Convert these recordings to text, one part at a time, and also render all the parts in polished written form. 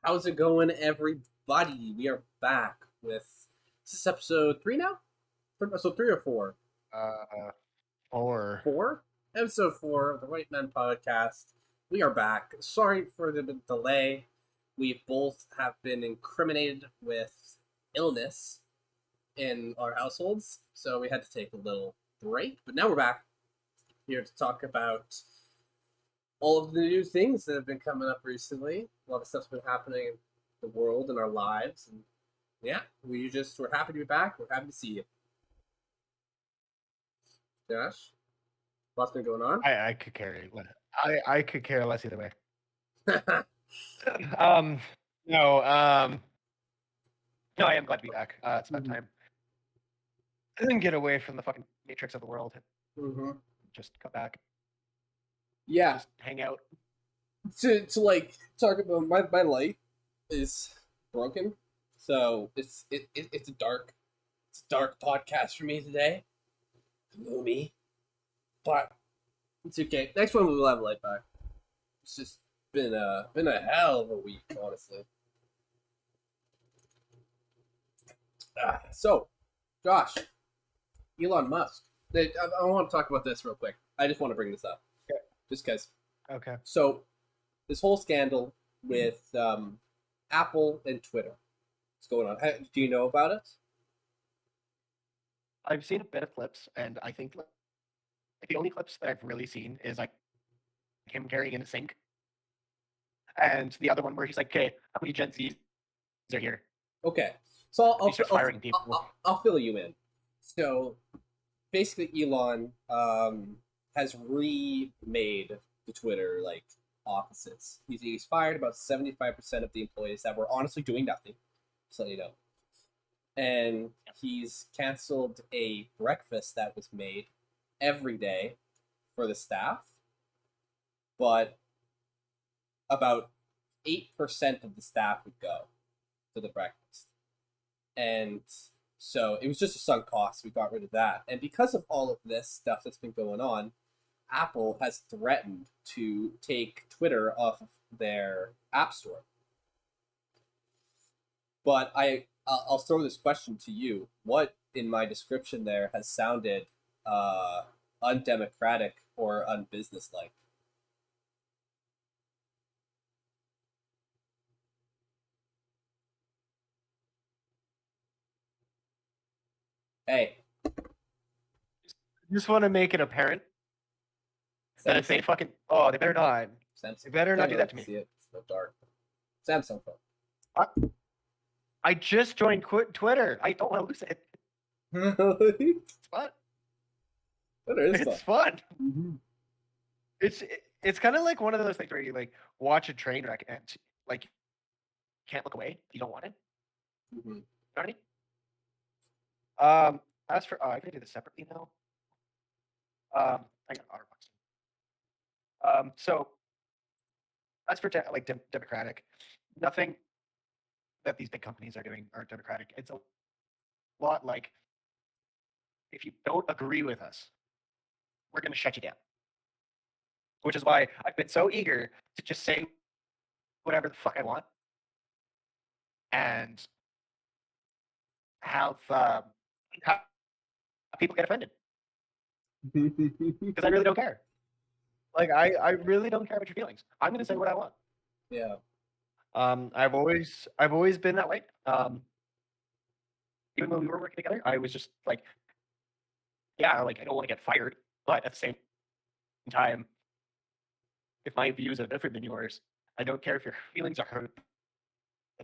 How's it going, everybody? We are back with this is episode three now. Episode three or four? Uh, or Four. Episode four of the White Men Podcast. We are back. Sorry for the delay. We both have been incriminated with illness in our households, so we had to take a little break. But now we're back here to talk about all of the new things that have been coming up recently. A lot of stuff's been happening in the world and our lives, and yeah, we're happy to be back. We're happy to see you, Josh. What's been going on? I could care. I could care less either way. Yeah. Um, no, no, I am glad to be back. It's about time. I didn't get away from the fucking matrix of the world. Mm-hmm. Just come back. Yeah. Just hang out. To like talk about my light is broken, so it's a dark podcast for me today. Gloomy, but it's okay. Next one we'll have light back. It's just been a hell of a week, honestly. So, Josh, Elon Musk. I want to talk about this real quick. I just want to bring this up, Okay. just because. Okay. So, this whole scandal with Apple and Twitter, what's going on? Do you know about it? I've seen a bit of clips, and I think like, the only clips that I've really seen is like him carrying in a sink, and the other one where he's like, "Okay, how many Gen Zs are here?" Okay, so He starts firing people. I'll fill you in. So, basically, Elon has remade the Twitter like offices. He's fired about 75% of the employees that were honestly doing nothing. So you know, and he's canceled a breakfast that was made every day for the staff, but about 8% of the staff would go to the breakfast. And so it was just a sunk cost. We got rid of that. And because of all of this stuff that's been going on, Apple has threatened to take Twitter off of their app store. But I'll throw this question to you. What in my description there has sounded undemocratic or unbusinesslike? Hey, Just want to make it apparent that if they fucking they better not. Samsung. They better not do that to me. See it. It's so dark. Samsung phone. I just joined Twitter. I don't want to lose it. It's fun. It's fun. Mm-hmm. It's kind of like one of those things where you like watch a train wreck and like can't look away. You don't want it. Mm-hmm. You know what I mean? As for I can do this separately now. I got OtterBox. So as for like democratic, nothing that these big companies are doing are democratic. It's a lot like if you don't agree with us, we're going to shut you down. Which is why I've been so eager to just say whatever the fuck I want and have people get offended because I really don't care. Like I really don't care about your feelings. I'm going to say what I want. Yeah. I've always been that way. Even when we were working together, I was just like, yeah, like I don't want to get fired, but at the same time, if my views are different than yours, I don't care if your feelings are hurt.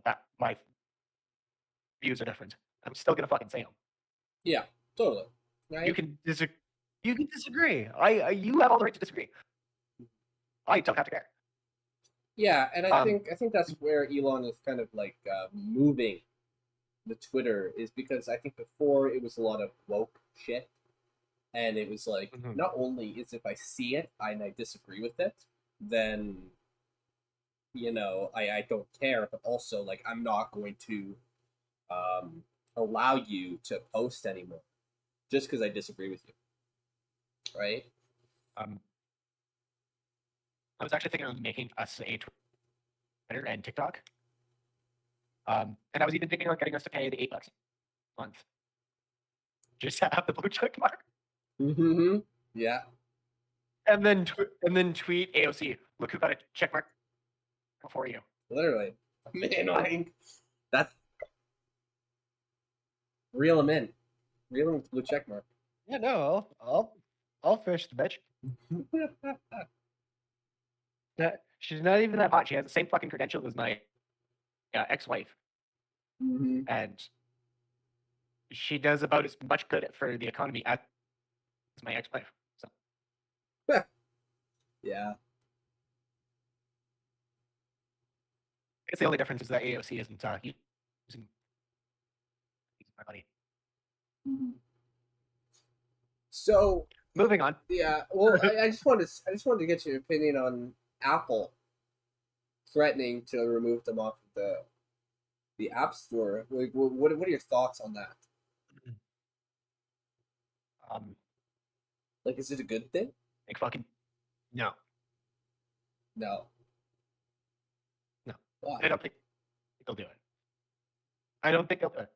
That my views are different. I'm still gonna fucking say them. Yeah, totally. Right? You can disagree. You can disagree. You have all the right to disagree. I don't have to care. Yeah, and I think that's where Elon is kind of like moving the Twitter is because I think before it was a lot of woke shit, and it was like not only is if I see it and I disagree with it, then you know I don't care, but also like I'm not going to allow you to post anymore just because I disagree with you, right? I was actually thinking of making us a Twitter and TikTok And I was even thinking about getting us to pay the $8 a month just to have the blue check mark, Mm-hmm. Yeah. and then tweet AOC. Look who got a check mark before you. Literally. Man, like that's reel them in. Reel them with the blue check mark. Yeah, no, I'll fish the bitch. She's not even that hot. She has the same fucking credentials as my ex-wife, Mm-hmm. and she does about as much good for the economy as my ex-wife. So Yeah. I guess the only difference is that AOC isn't using my money. So Moving on. yeah, well, I just wanted to get your opinion on Apple threatening to remove them off of the App Store. Like, what are your thoughts on that? Like, is it a good thing? Like fucking no. No. No. Why? I don't think they'll do it. I don't think they'll do it.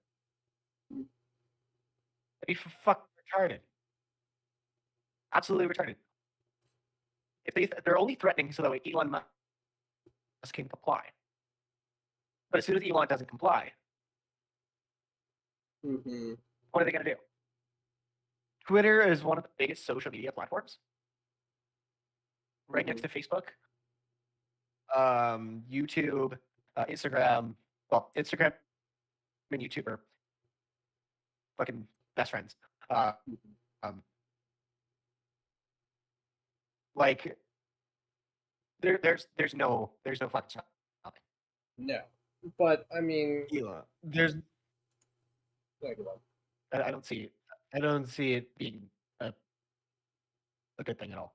They'd be fucking retarded. Absolutely retarded. If they're only threatening so that Elon Musk can comply. But as soon as Elon doesn't comply, Mm-hmm. what are they going to do? Twitter is one of the biggest social media platforms, right next to Facebook, YouTube, Instagram. Well, Instagram and YouTube are fucking best friends. Like there's no fucking stopping. No, but I mean, There's like, well, I don't see it being a good thing at all.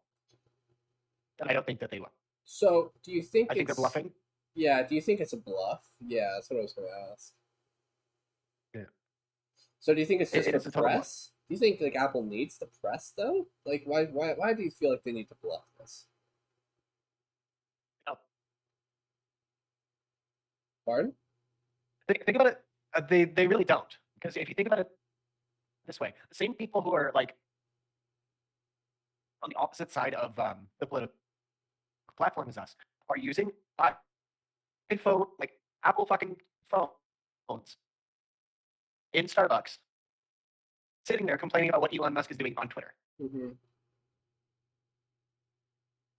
And I don't think that they will. so do you think I think they're it's bluffing. Yeah, do you think it's a bluff? Yeah, that's what I was going to ask. Yeah. So do you think it's just It's the a total bluff. press? Do you think like Apple needs the press though? Like, why do you feel like they need to bluff this? No. Pardon? Think about it. They really don't, because if you think about it this way, the same people who are like on the opposite side of the political platform as us are using iPhone, like Apple fucking phones in Starbucks, sitting there complaining about what Elon Musk is doing on Twitter. Mm-hmm.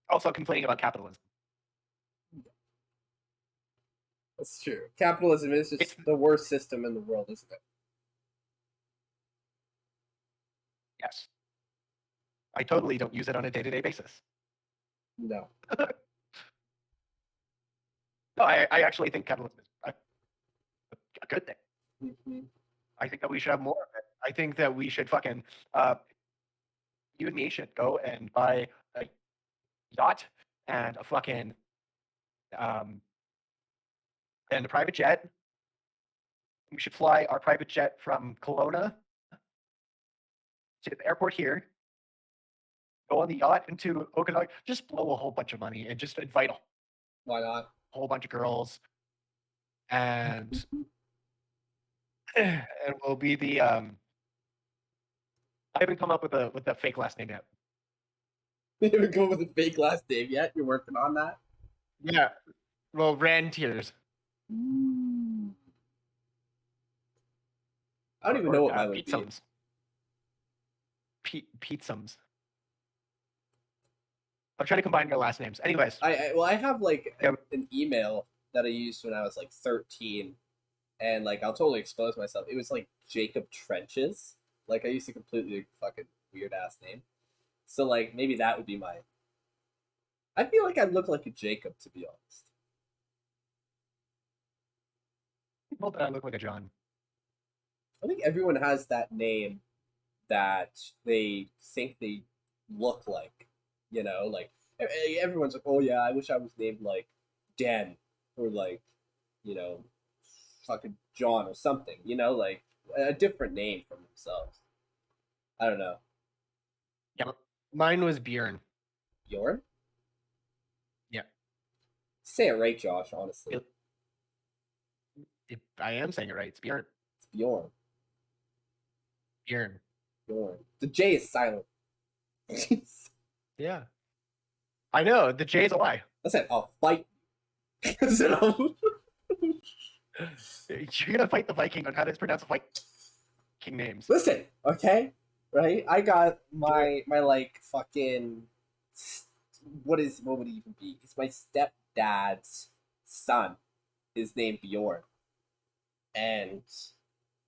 Also complaining about capitalism. That's true. Capitalism is just the worst system in the world, isn't it? Yes. I totally don't use it on a day-to-day basis. No. No, I actually think capitalism is a good thing. Mm-hmm. I think that we should have more of it. I think that we should fucking you and me should go and buy a yacht and a fucking and a private jet. We should fly our private jet from Kelowna to the airport here, go on the yacht into Okanagan, just blow a whole bunch of money and just invite a Why not? whole bunch of girls, and and we'll be the I haven't come up with a fake last name yet. You haven't go with a fake last name yet? You're working on that? Yeah. Well, Rantiers. I don't even know what mine would be. Pizums. Pizums. I'm trying to combine your last names. Anyways. I have like an email that I used when I was like 13, and like I'll totally expose myself. It was like Jacob Trenches. Like I used a completely fucking weird ass name. So like maybe that would be my. I feel like I look like a Jacob, to be honest. Well, that I look like a John. I think everyone has that name that they think they look like. You know, like everyone's like, oh yeah, I wish I was named like Dan or like, you know, fucking John or something. You know, like a different name from themselves. I don't know. Yeah, mine was Bjorn. Bjorn? Yeah. Say it right, Josh. Honestly. I am saying it right. It's Bjorn. It's Bjorn. Bjorn. Bjorn. The J is silent. Yeah. I know. The J is a lie. Listen, I'll fight. So, You're gonna fight the Viking on how to pronounce Viking names. listen, okay? Right? I got my like fucking what would he even be? It's my stepdad's son is named Bjorn. And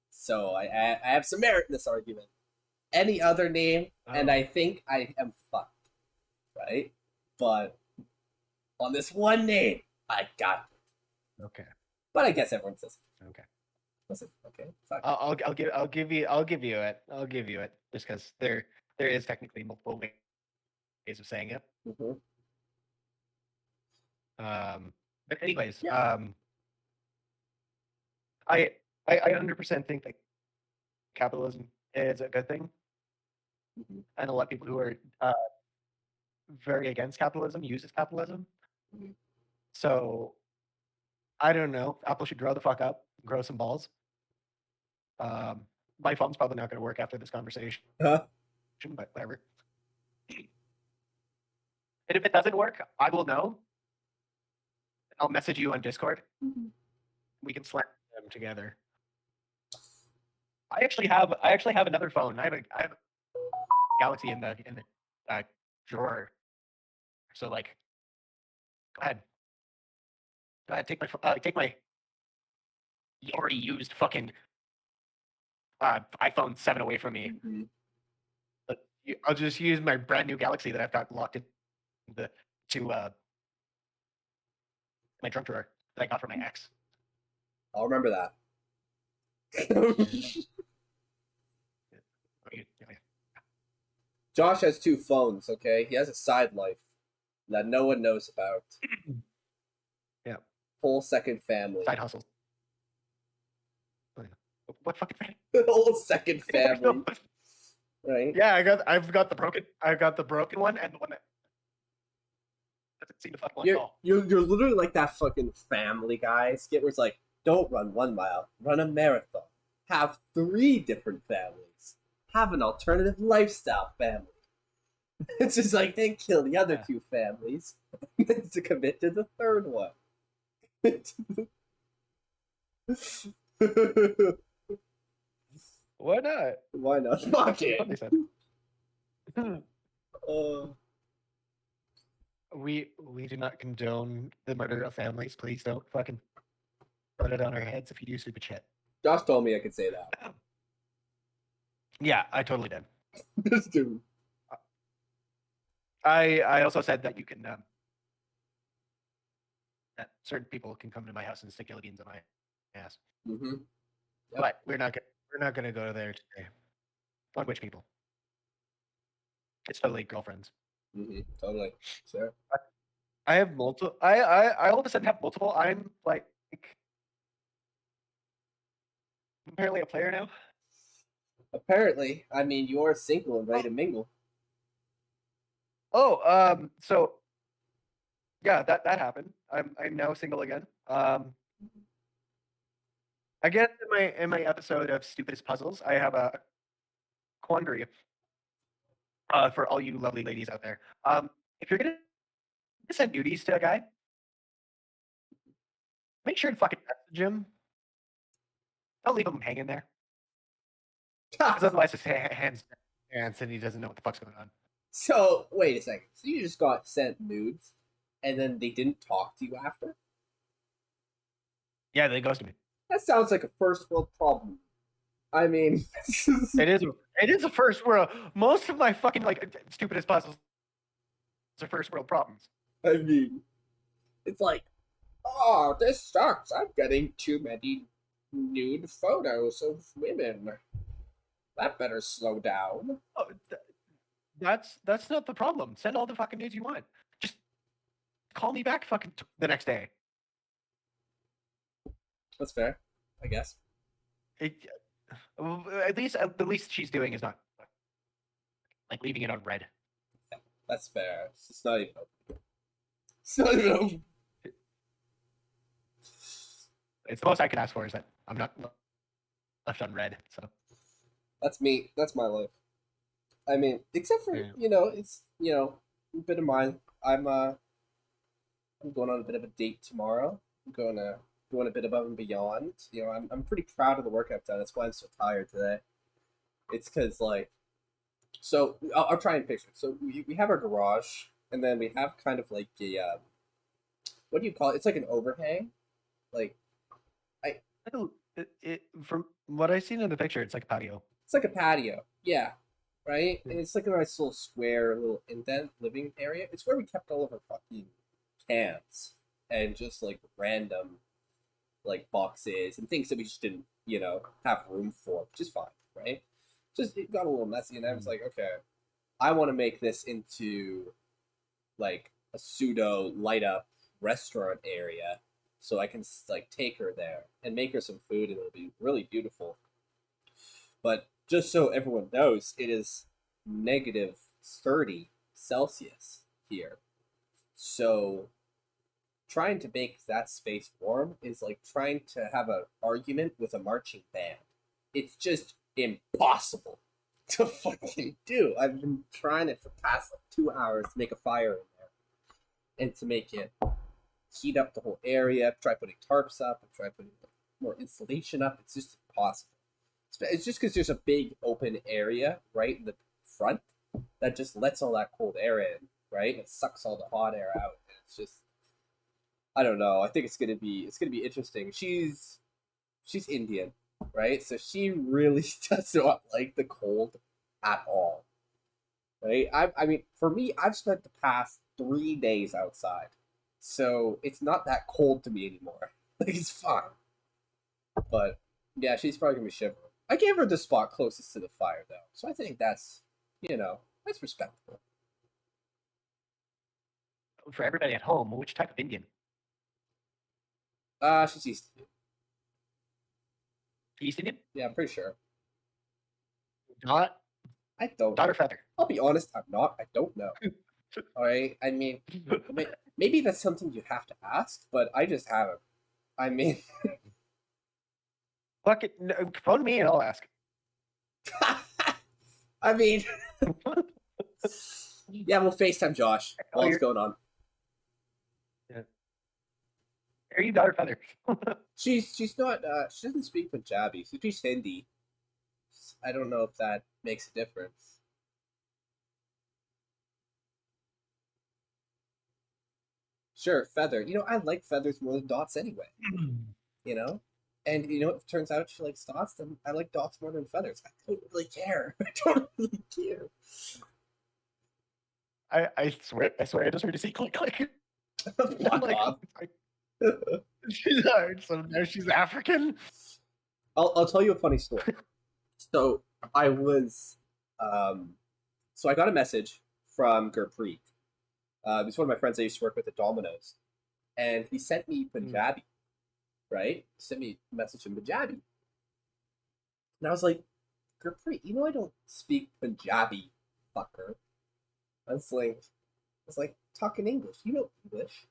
so I have some merit in this argument. Any other name, and I think I am fucked. Right? But on this one name, I got it. Okay. But I guess everyone says Okay. listen, okay, fuck. I'll give you it. I'll give you it just because there is technically multiple ways of saying it. Mhm. But anyways, Yeah. I 100% think that capitalism is a good thing. Mhm. I know a lot of people who are very against capitalism uses capitalism. Mhm. So I don't know. Apple should grow the fuck up, grow some balls. My phone's probably not going to work after this conversation, Huh? but whatever. And if it doesn't work, I will know. I'll message you on Discord. We can slam them together. I actually have another phone. I have a Galaxy in the drawer. So like, go ahead, take my already used fucking iPhone 7 away from me. Mhm. But I'll just use my brand new Galaxy that I've got locked in to my trunk drawer that I got from my ex. I'll remember that. Josh has 2 phones, okay? He has a side life that no one knows about. Yeah. Whole second family. Side hustles. What fucking family? Whole second family. Right? Yeah, I've got the broken one and the one that doesn't seem to fucking like all. You're literally like that fucking Family Guy skit where it's like, don't run 1 mile, run a marathon. Have 3 different families. Have an alternative lifestyle family. It's just like, then kill the other 2 families to commit to the 3rd one. Why not? Why not? Fuck it. We do not condone the murder of families. Please don't fucking put it on our heads if you do stupid shit. Josh told me I could say that. Yeah, I totally did. This dude. I also said that you can that certain people can come to my house and stick jelly beans on my ass. Mm-hmm. Yep. But we're not gonna go there today. On which people? It's totally girlfriends. Mm-hmm. Totally. Sure. I have multiple. I all of a sudden have multiple. I'm like apparently a player now. Apparently, I mean, you're single and ready to mingle. Oh, so yeah, that happened. I'm now single again. I guess in my episode of Stupidest Puzzles, I have a quandary for all you lovely ladies out there. If you're gonna send nudies to a guy, make sure to fucking message him. Don't leave him hanging there, because otherwise his hands and he doesn't know what the fuck's going on. So, wait a second. So you just got sent nudes, and then they didn't talk to you after? Yeah, they ghosted me. That sounds like a first world problem. I mean, It is a first world. Most of my fucking Stupidest Puzzles are first world problems. I mean, it's like, oh, this sucks. I'm getting too many nude photos of women. That better slow down. Oh, that's not the problem. Send all the fucking nudes you want. Just call me back fucking the next day. That's fair, I guess. At least she's doing is not like leaving it on red. That's fair. It's not even open. It's not even open. It's the most I can ask for is that I'm not left on red. So That's me. That's my life. I mean, except for yeah. it's a bit of mine. I'm going on a bit of a date tomorrow. I'm going a bit above and beyond. I'm pretty proud of the work I've done. That's why I'm so tired today. It's because so I'll try and picture. So we have our garage, and then we have kind of like a what do you call it? It's like an overhang. Like I, From what I've seen in the picture, it's like a patio. it's like a patio. Yeah, right. Yeah. And it's like a nice little square, little indent living area. It's where we kept all of our fucking cans and just like random like boxes and things that we just didn't, have room for, which is fine, right? Just it got a little messy, and I was like, okay, I want to make this into like a pseudo light up restaurant area, so I can like take her there and make her some food, and it'll be really beautiful. But just so everyone knows, it is -30 Celsius here, so trying to make that space warm is like trying to have an argument with a marching band. It's just impossible to fucking do. I've been trying it for the past like 2 hours to make a fire in there and to make it heat up the whole area. Try putting tarps up and try putting like, more insulation up. It's just impossible. It's just because there's a big open area right in the front that just lets all that cold air in, right? It sucks all the hot air out. And it's just I don't know. I think it's gonna be interesting. She's Indian, right? So she really does not like the cold at all, right? I mean, for me, I've spent the past 3 days outside, so it's not that cold to me anymore. Like it's fine, but yeah, she's probably gonna be shivering. I gave her the spot closest to the fire though, so I think that's respectable. For everybody at home, which type of Indian? She's East Indian. East Indian? Yeah, I'm pretty sure. Not I don't dot know. or feather. I'll be honest, I'm not. I don't know. All right. I mean, maybe that's something you have to ask, but I just haven't. I mean, Fuck it. No, phone me and I'll ask. I mean, yeah, we'll FaceTime Josh while it's going on. Yeah. Are you dot or feather? She's not. She doesn't speak Punjabi. She speaks Hindi. I don't know if that makes a difference. Sure, feather. I like feathers more than dots anyway. You know, and if it turns out she likes dots, then I like dots more than feathers. I don't really care. I don't really care. I swear, I just heard you say click click. Fuck Like, off. so now she's African. I'll tell you a funny story. So I was, so I got a message from Gurpreet. He's one of my friends I used to work with at Domino's, and he sent me Punjabi, right? He sent me a message in Punjabi, and I was like, Gurpreet, I don't speak Punjabi, fucker. I was like, talking English. You know English,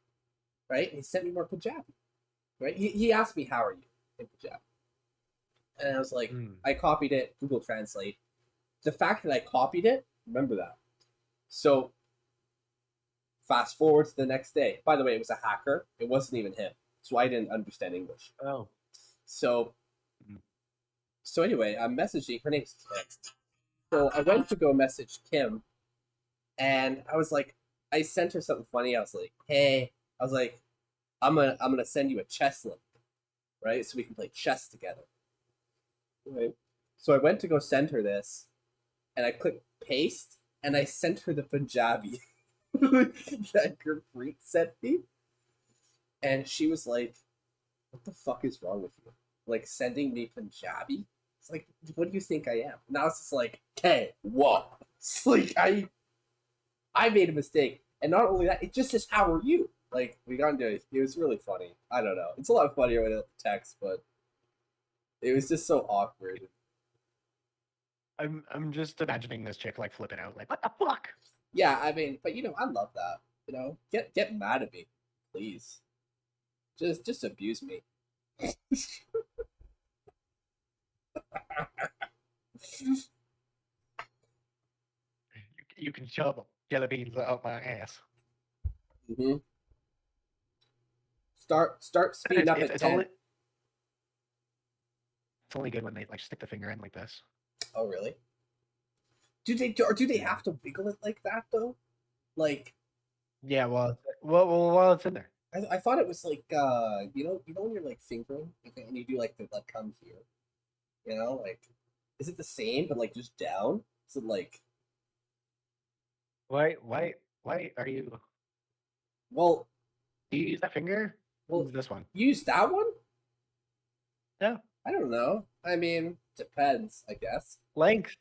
right? And he sent me more Punjabi, right? He asked me, how are you in Punjabi? And I was like, I copied it, Google Translate. The fact that I copied it, remember that. So, fast forward to the next day. By the way, it was a hacker. It wasn't even him. So I didn't understand English. Oh. So anyway, I'm messaging. Her name's Kim. So I went to go message Kim, and I was like, I sent her something funny. I was like, hey, I was like, I'm gonna send you a chess link, right? So we can play chess together. Right. So I went to go send her this, and I clicked paste, and I sent her the Punjabi that Gurpreet sent me, and she was like, "What the fuck is wrong with you? Like sending me Punjabi? It's like, what do you think I am?" And I was just like, "Hey, whoa!" It's like I made a mistake, and not only that, it just says, "How are you?" Like we got into it. It was really funny. I don't know. It's a lot funnier with text, but it was just so awkward. I'm just imagining this chick like flipping out, like what the fuck? Yeah, I mean, but I love that. Get mad at me, please. Just abuse me. You can shove jelly beans out my ass. Hmm. Start speeding up at It's 10. only good when they like stick the finger in like this. Oh, really? Do they Yeah. have to wiggle it like that though? Like, Yeah, well, it's in there. I thought it was like when you're like fingering and you do like the like come here, like is it the same but like just down? Is it like Why are you? well Do you use that finger? well Use this one. use that one? Yeah, I don't know. I mean, depends, I guess. length.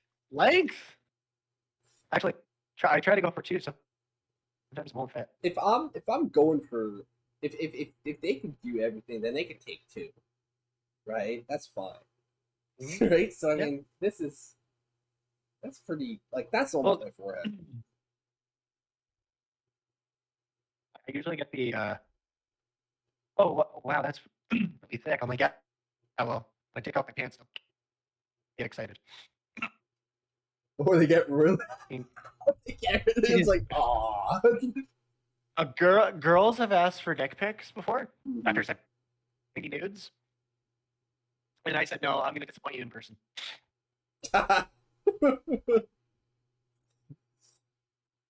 Actually, I try to go for two. Sometimes it won't fit. If I'm going for if they can do everything, then they can take two, right? That's fine, right? So I Yep. mean, that's pretty like that's Well, almost my forehead. I usually get the. Oh wow, that's really thick. I'm like, yeah. Oh well, I take off my pants. I'll get excited. Or they get really, I mean, it's like, aw. girls have asked for dick pics before after sending nudes, and I said no. I'm gonna disappoint you in person.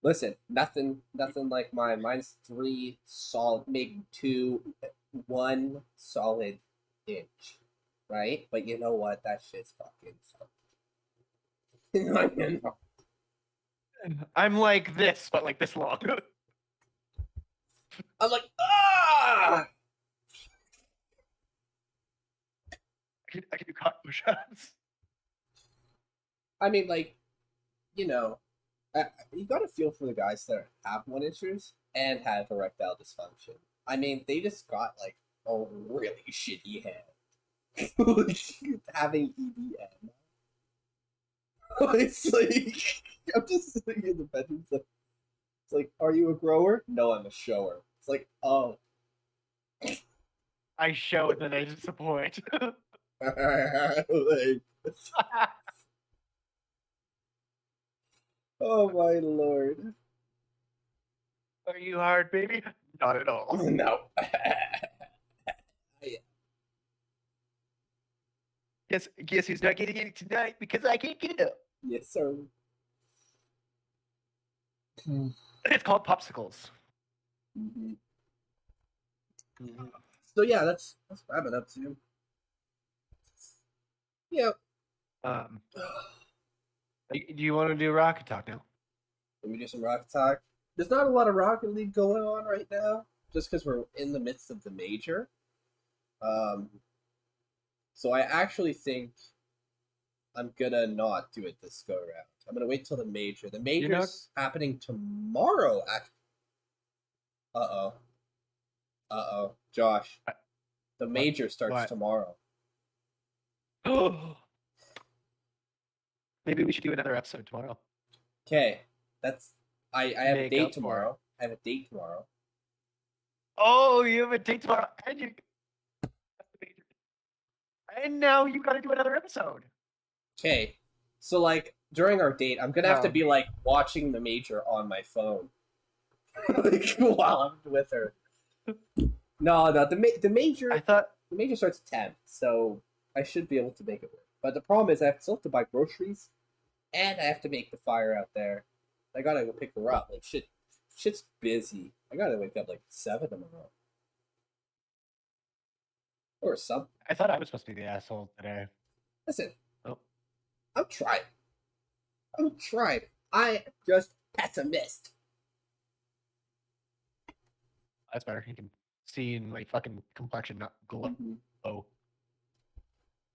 Listen, nothing like mine. Mine's 3 solid, maybe 2, 1 solid inch, right? But you know what? That shit's fucking something. I'm like this, but like this long. I'm like, ah! I can do cock push-ups. I mean, like, you know, you gotta feel for the guys that have 1 inchers and have erectile dysfunction. I mean, they just got like a really shitty head. Having EDM. It's like I'm just sitting in the bedroom. It's like, are you a grower? No, I'm a shower. It's like, oh, I show and then I disappoint. like, oh my lord. Are you hard, baby? Not at all. No. Guess who's not getting any tonight because I can't get it up. Yes, sir. It's called popsicles. Mhm. So yeah, that's what I've been up to. Yeah. Um, do you want to do Rocket Talk now? Let me do some Rocket Talk. There's not a lot of Rocket League going on right now, just because we're in the midst of the major. Um, so I actually think I'm gonna not do it this go around. I'm gonna wait till the major. The major's happening tomorrow. Uh oh. Josh. The major starts What? tomorrow. Maybe we should do another episode tomorrow. Okay, that's I have a Make date up for tomorrow. I have a date tomorrow. Oh, you have a date tomorrow, and now you got to do another episode. Okay, so like during our date, I'm gonna have to No. be like watching the major on my phone, like while I'm with her. No, the major I thought the major starts at 10, so I should be able to make it work. But the problem is I still have to buy groceries, and I have to make the fire out there. I gotta go pick her up. Like shit's busy. I gotta wake up like 7 tomorrow, or something. I thought I was supposed to be the asshole today. Listen, Oh, I'm trying. I'm trying. I am just pessimist. that's better. You can see in my fucking complexion not glow. Oh,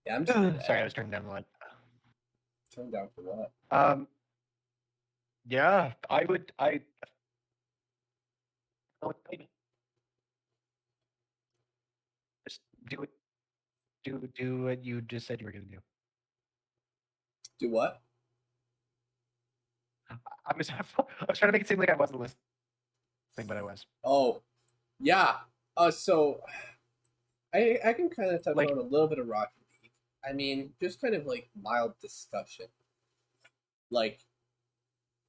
Yeah, I'm just sorry, I was turning down the light. turned down for what? Yeah, I would. Oh, maybe. Just do it. Do what you just said you were gonna do. Do what? I was trying to make it seem like I wasn't listening, but I was. Oh, yeah. So I can kind of touch Like, on a little bit of Rocket League. I mean, just kind of like mild discussion. Like,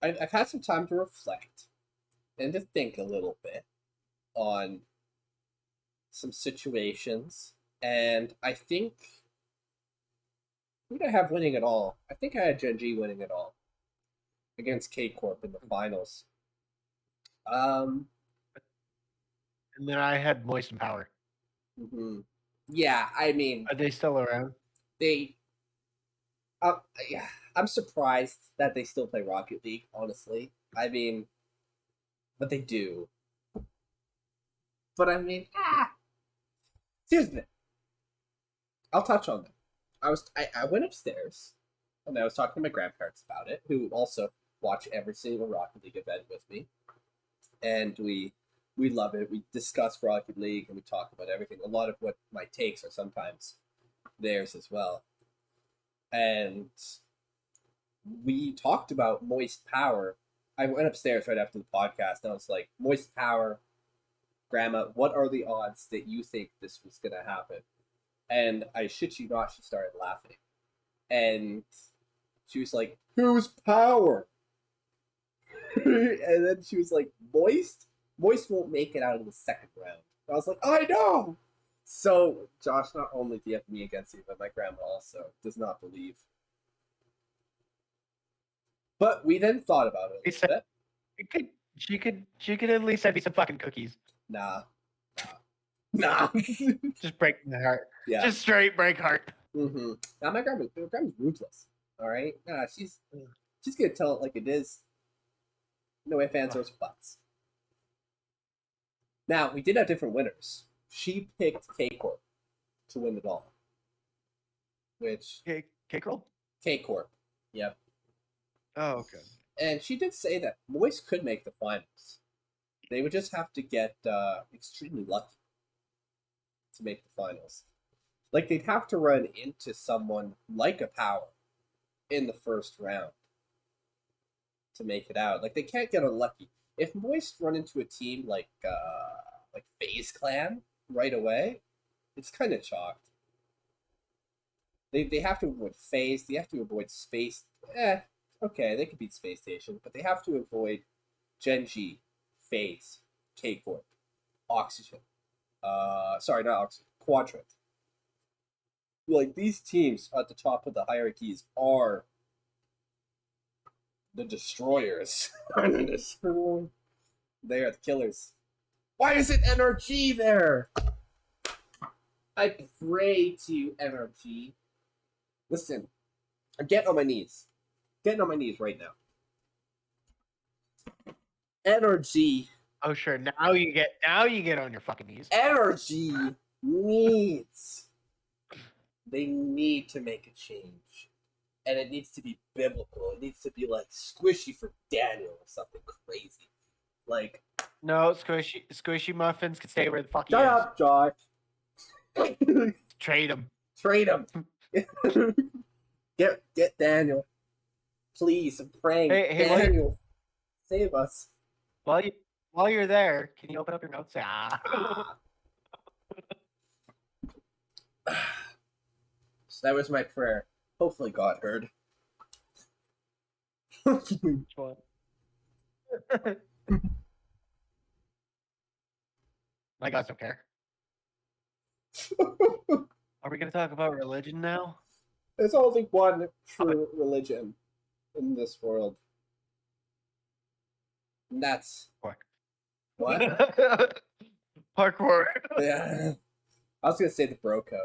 I've had some time to reflect and to think a little bit on some situations, and I think who did I have winning it all? I think I had Gen G winning it all against K Corp in the finals. Um, and then I had Moist and Power. mhm. Yeah, I mean Are they still around? they. Uh, yeah, I'm surprised that they still play Rocket League. Honestly, I mean, but they do. But I mean, excuse me. I'll touch on them. I went upstairs and I was talking to my grandparents about it, who also watch every single Rocket League event with me, and we love it. We discuss Rocket League and we talk about everything. A lot of what my takes are sometimes theirs as well. And we talked about Moist Power. I went upstairs right after the podcast and I was like, Moist Power, Grandma, what are the odds that you think this was going to happen? And I shit you not, she started laughing. And she was like, who's Power? And then she was like, Moist? Moist won't make it out of the second round. And I was like, I know! So Josh not only DF'd me against you, but my grandma also does not believe. But we then thought about it a little bit. She could at least send me some fucking cookies. Nah. Nah. Just break my heart. Yeah. Just straight break heart. Mm-hmm. Now my grandma's ruthless. All right. Nah, she's gonna tell it like it is. No ifs, ands, or buts. Now we did have different winners. She picked K Corp to win it all. Which Cake roll? K Corp. Yep. Oh, okay. And she did say that Moist could make the finals. They would just have to get extremely lucky to make the finals. Like they'd have to run into someone like a Power in the first round to make it out. Like they can't get unlucky. If Moist run into a team like FaZe Clan right away, it's kind of chalked. They have to avoid FaZe. They have to avoid Space. Okay, they could beat Space Station, but they have to avoid Gen G, FaZe, K Corp, Oxygen. Sorry, not Oxygen. Quadrant. Like these teams at the top of the hierarchies are the destroyers. They are the killers. Why is it NRG there? I pray to you, NRG. Listen, I'm getting on my knees. Getting on my knees right now. NRG. Oh sure. Now you get on your fucking knees. NRG needs. They need to make a change. And it needs to be biblical. It needs to be like squishy for Daniel or something crazy. Like no, squishy muffins can stay where the fuck shut up, Josh. Trade them. Trade him. Get Daniel. Please, I'm praying. Hey, Daniel, save us. While you're there, can you open up your notes? So that was my prayer. Hopefully God heard. Which one? My guys don't care. Are we going to talk about religion now? There's only one true religion in this world. And that's Pork. What? Parkour. Yeah. I was gonna say the bro code.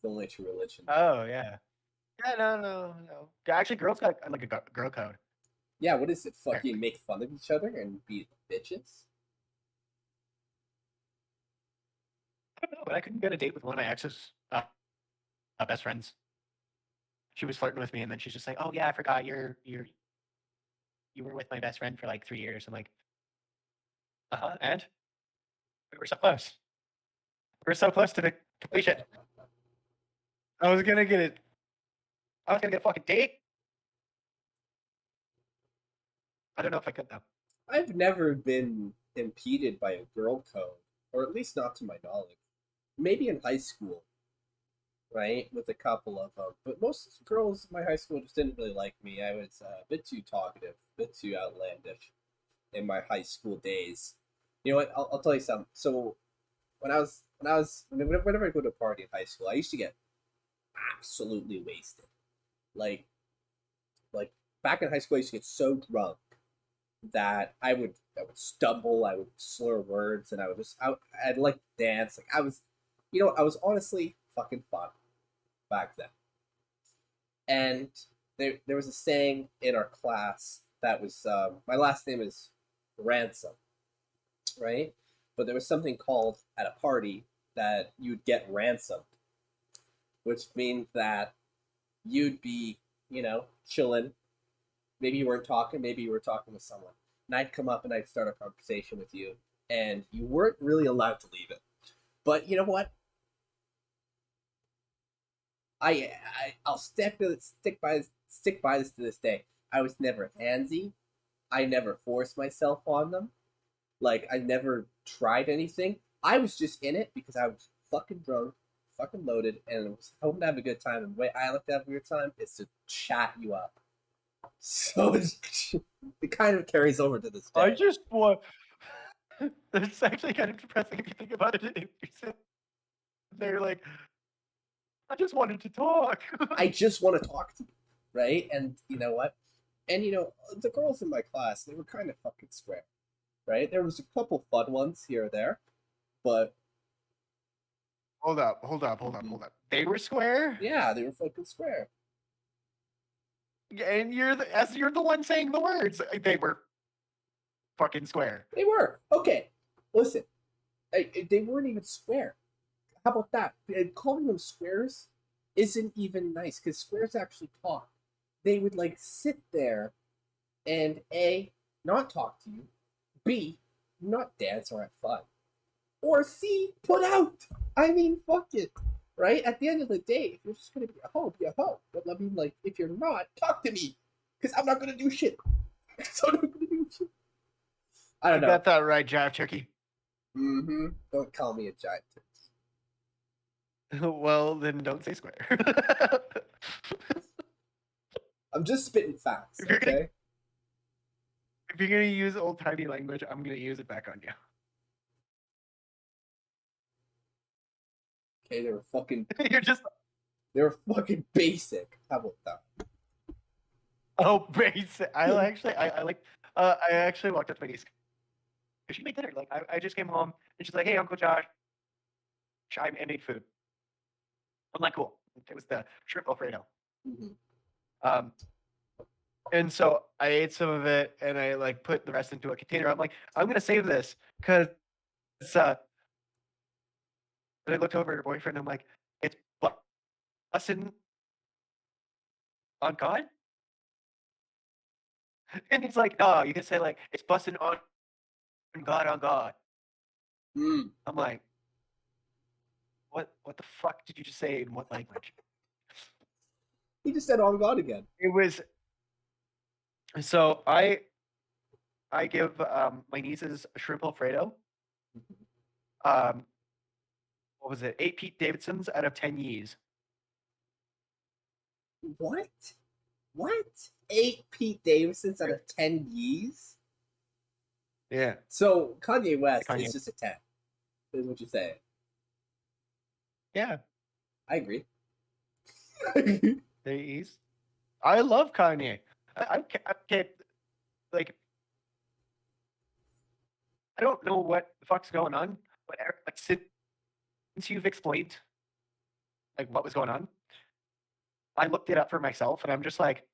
The only true religion. Oh yeah. Yeah, no. Actually, girls got like a girl code. Yeah, what is it? Fucking make fun of each other and be bitches? I don't know, but I couldn't get a date with one of my ex's best friends. She was flirting with me, and then she's just like, "Oh yeah, I forgot you were with my best friend for like 3 years." I'm like, and we were so close. We were so close to the completion. I was gonna get a fucking date. I don't know if I could though. I've never been impeded by a girl code, or at least not to my knowledge. maybe in high school, right, with a couple of them. But most girls in my high school just didn't really like me. I was a bit too talkative, a bit too outlandish in my high school days. You know what? I'll tell you something. So whenever I go to a party in high school, I used to get absolutely wasted. Like like back in high school, I used to get so drunk that I would stumble, I would slur words, and I'd like to dance. Like I was honestly fucking fun back then. And there was a saying in our class that was my last name is Ransom, right? But there was something called at a party that you'd get ransomed, which means that you'd be, chilling. Maybe you weren't talking, maybe you were talking with someone. And I'd come up and I'd start a conversation with you, and you weren't really allowed to leave it. But you know what? I'll stick by this to this day. I was never handsy. I never forced myself on them. Like I never tried anything. I was just in it because I was fucking drunk, fucking loaded, and was hoping to have a good time. And the way I like to have a good time is to chat you up. So it kind of carries over to this I day. just want. That's actually kind of depressing if you think about it. If you're sitting there like, I just wanted to talk. I just want to talk to you, right? And you know what? And the girls in my class, they were kind of fucking square, right? There was a couple fun ones here or there, but Hold up, hold up, hold up, hold up. They were square, yeah, they were fucking square. and you're the one saying the words. They were fucking square. They were okay. Listen, they weren't even square. How about that? And calling them squares isn't even nice because squares actually talk. They would like sit there and A, not talk to you, B, not dance or have fun, or C, put out. I mean, fuck it, right? At the end of the day, if you're just gonna be a hoe, be a hoe. But I mean, like, if you're not, talk to me because I'm not gonna do shit. So I'm not gonna do shit. I don't You know. got that right, Jive Turkey. Mm-hmm. Don't call me a giant. Well, then don't say square. I'm just spitting facts, If you're gonna okay? if you're gonna use old timey language, I'm gonna use it back on you. Okay, You're just they were fucking basic. How about that? basic. I actually walked up to my niece because she made dinner. Like I just came home and she's like, "Hey, Uncle Josh, I made food." I'm like, "Cool." It was the shrimp Alfredo. Mm-hmm. Um, and so I ate some of it and I like put the rest into a container. I'm like, I'm gonna save this because and I looked over at her boyfriend. And I'm like, it's bussin' on God, and he's like, no, you can say like it's bussin' on God on God. Mm. I'm like, what the fuck did you just say in what language? He just said on God again. It was so I give my nieces a shrimp Alfredo. Um, what was it? 8 Pete Davidsons out of 10 Yees. What? What? 8 Pete Davidsons out of 10 Yees? Yeah. So Kanye West Kanye. is just a 10. Is what you're saying. Yeah. I agree. They're Yees. I love Kanye. I can't like I don't know what the fuck's going on, but like since you've explained like what was going on, I looked it up for myself, and I'm just like,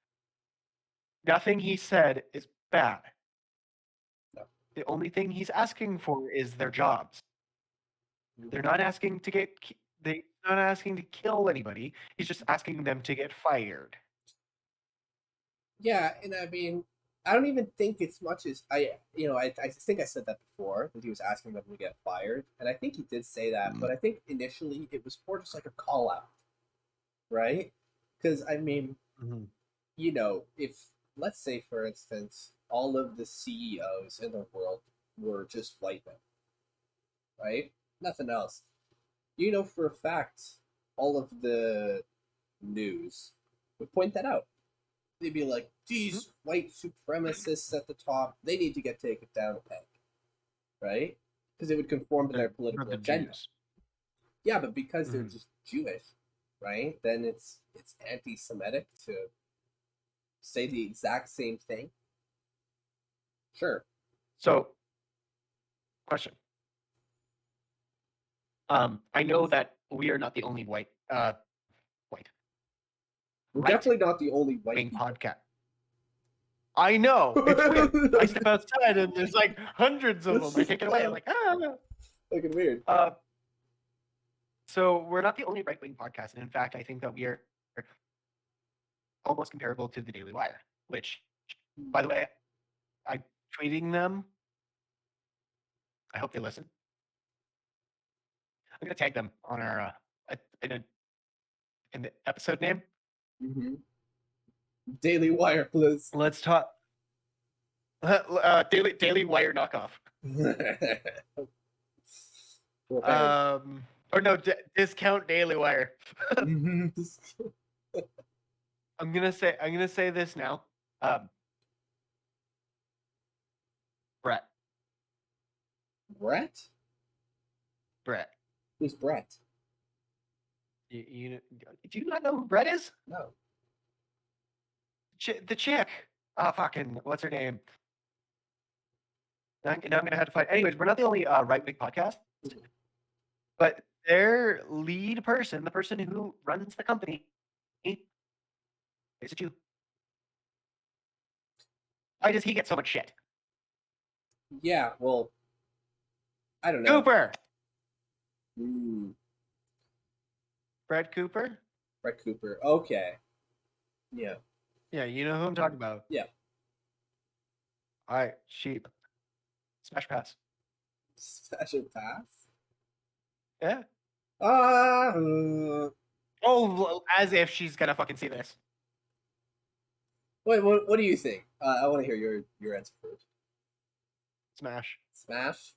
nothing he said is bad. No. The only thing he's asking for is their jobs. They're not asking to they're not asking to kill anybody. He's just asking them to get fired. Yeah, and I mean, I don't even think it's much as I think I said that before that he was asking them to get fired, and I think he did say that, but I think initially it was more just like a call out, right? Because I mean, Mhm. if let's say for instance, all of the CEOs in the world were just white men, right? Nothing else. You know for a fact, all of the news would point that out. They'd be like, Mhm. these white supremacists at the top, they need to get taken down a peg, right? Because it would conform to their Not political the agenda. Jews. Yeah, but because they're Mhm. just Jewish, right? Then it's anti-Semitic to say the exact same thing. Sure. So, question. I know that we are not the only white We're right definitely not the only white wing people. podcast. I know it's weird. I step outside and there's like hundreds of them. I take it away. I'm like, ah. Looking weird. So we're not the only right wing podcast, and in fact, I think that we are almost comparable to the Daily Wire. Which, by the way, I'm tweeting them. I hope they listen. I'm gonna tag them on our in the episode name. Mm-hmm. Daily Wire, please. Let's talk. Daily Wire knockoff. Or no, discount Daily Wire. I'm gonna say this now. Brett. Brett? Brett. Who's Brett? You do you not know who Brett is? No. The chick. Fucking what's her name? Now I'm gonna have to find. Anyways, we're not the only right wing podcast, but their lead person, the person who runs the company, is a Jew. Why does he get so much shit? Yeah, well, I don't know. Cooper. Mm, Brett Cooper. Brett Cooper. Okay. Yeah. Yeah, you know who I'm talking about. Yeah. All right, sheep. Smash pass. Special pass? Yeah. Uh, Oh, as if she's gonna fucking see this. wait, what do you think? I want to hear your answer first. Smash. Smash?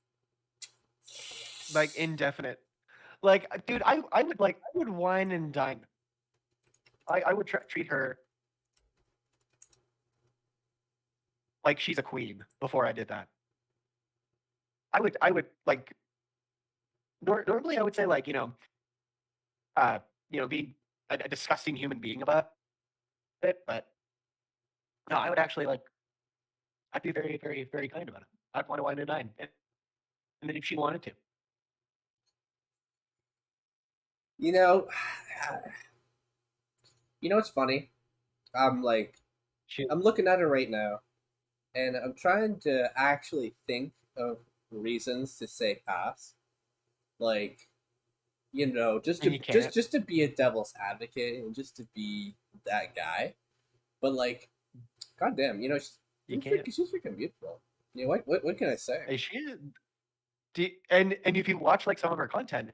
Like indefinite. Like, dude, I would wine and dine. I would treat her like she's a queen before I did that. I would like normally I would say like, be a disgusting human being about it, but no, I would actually like I'd be very, very, very kind about it. I'd want to wine and dine. And then if she wanted to. You know, what's funny? I'm like, She I'm looking at it right now, and I'm trying to actually think of reasons to say pass. Like, just and to you can't. just to be a devil's advocate and just to be that guy. But like, goddamn, You can't. she's freaking beautiful. What can I say? Hey, she is and if you watch like some of her content,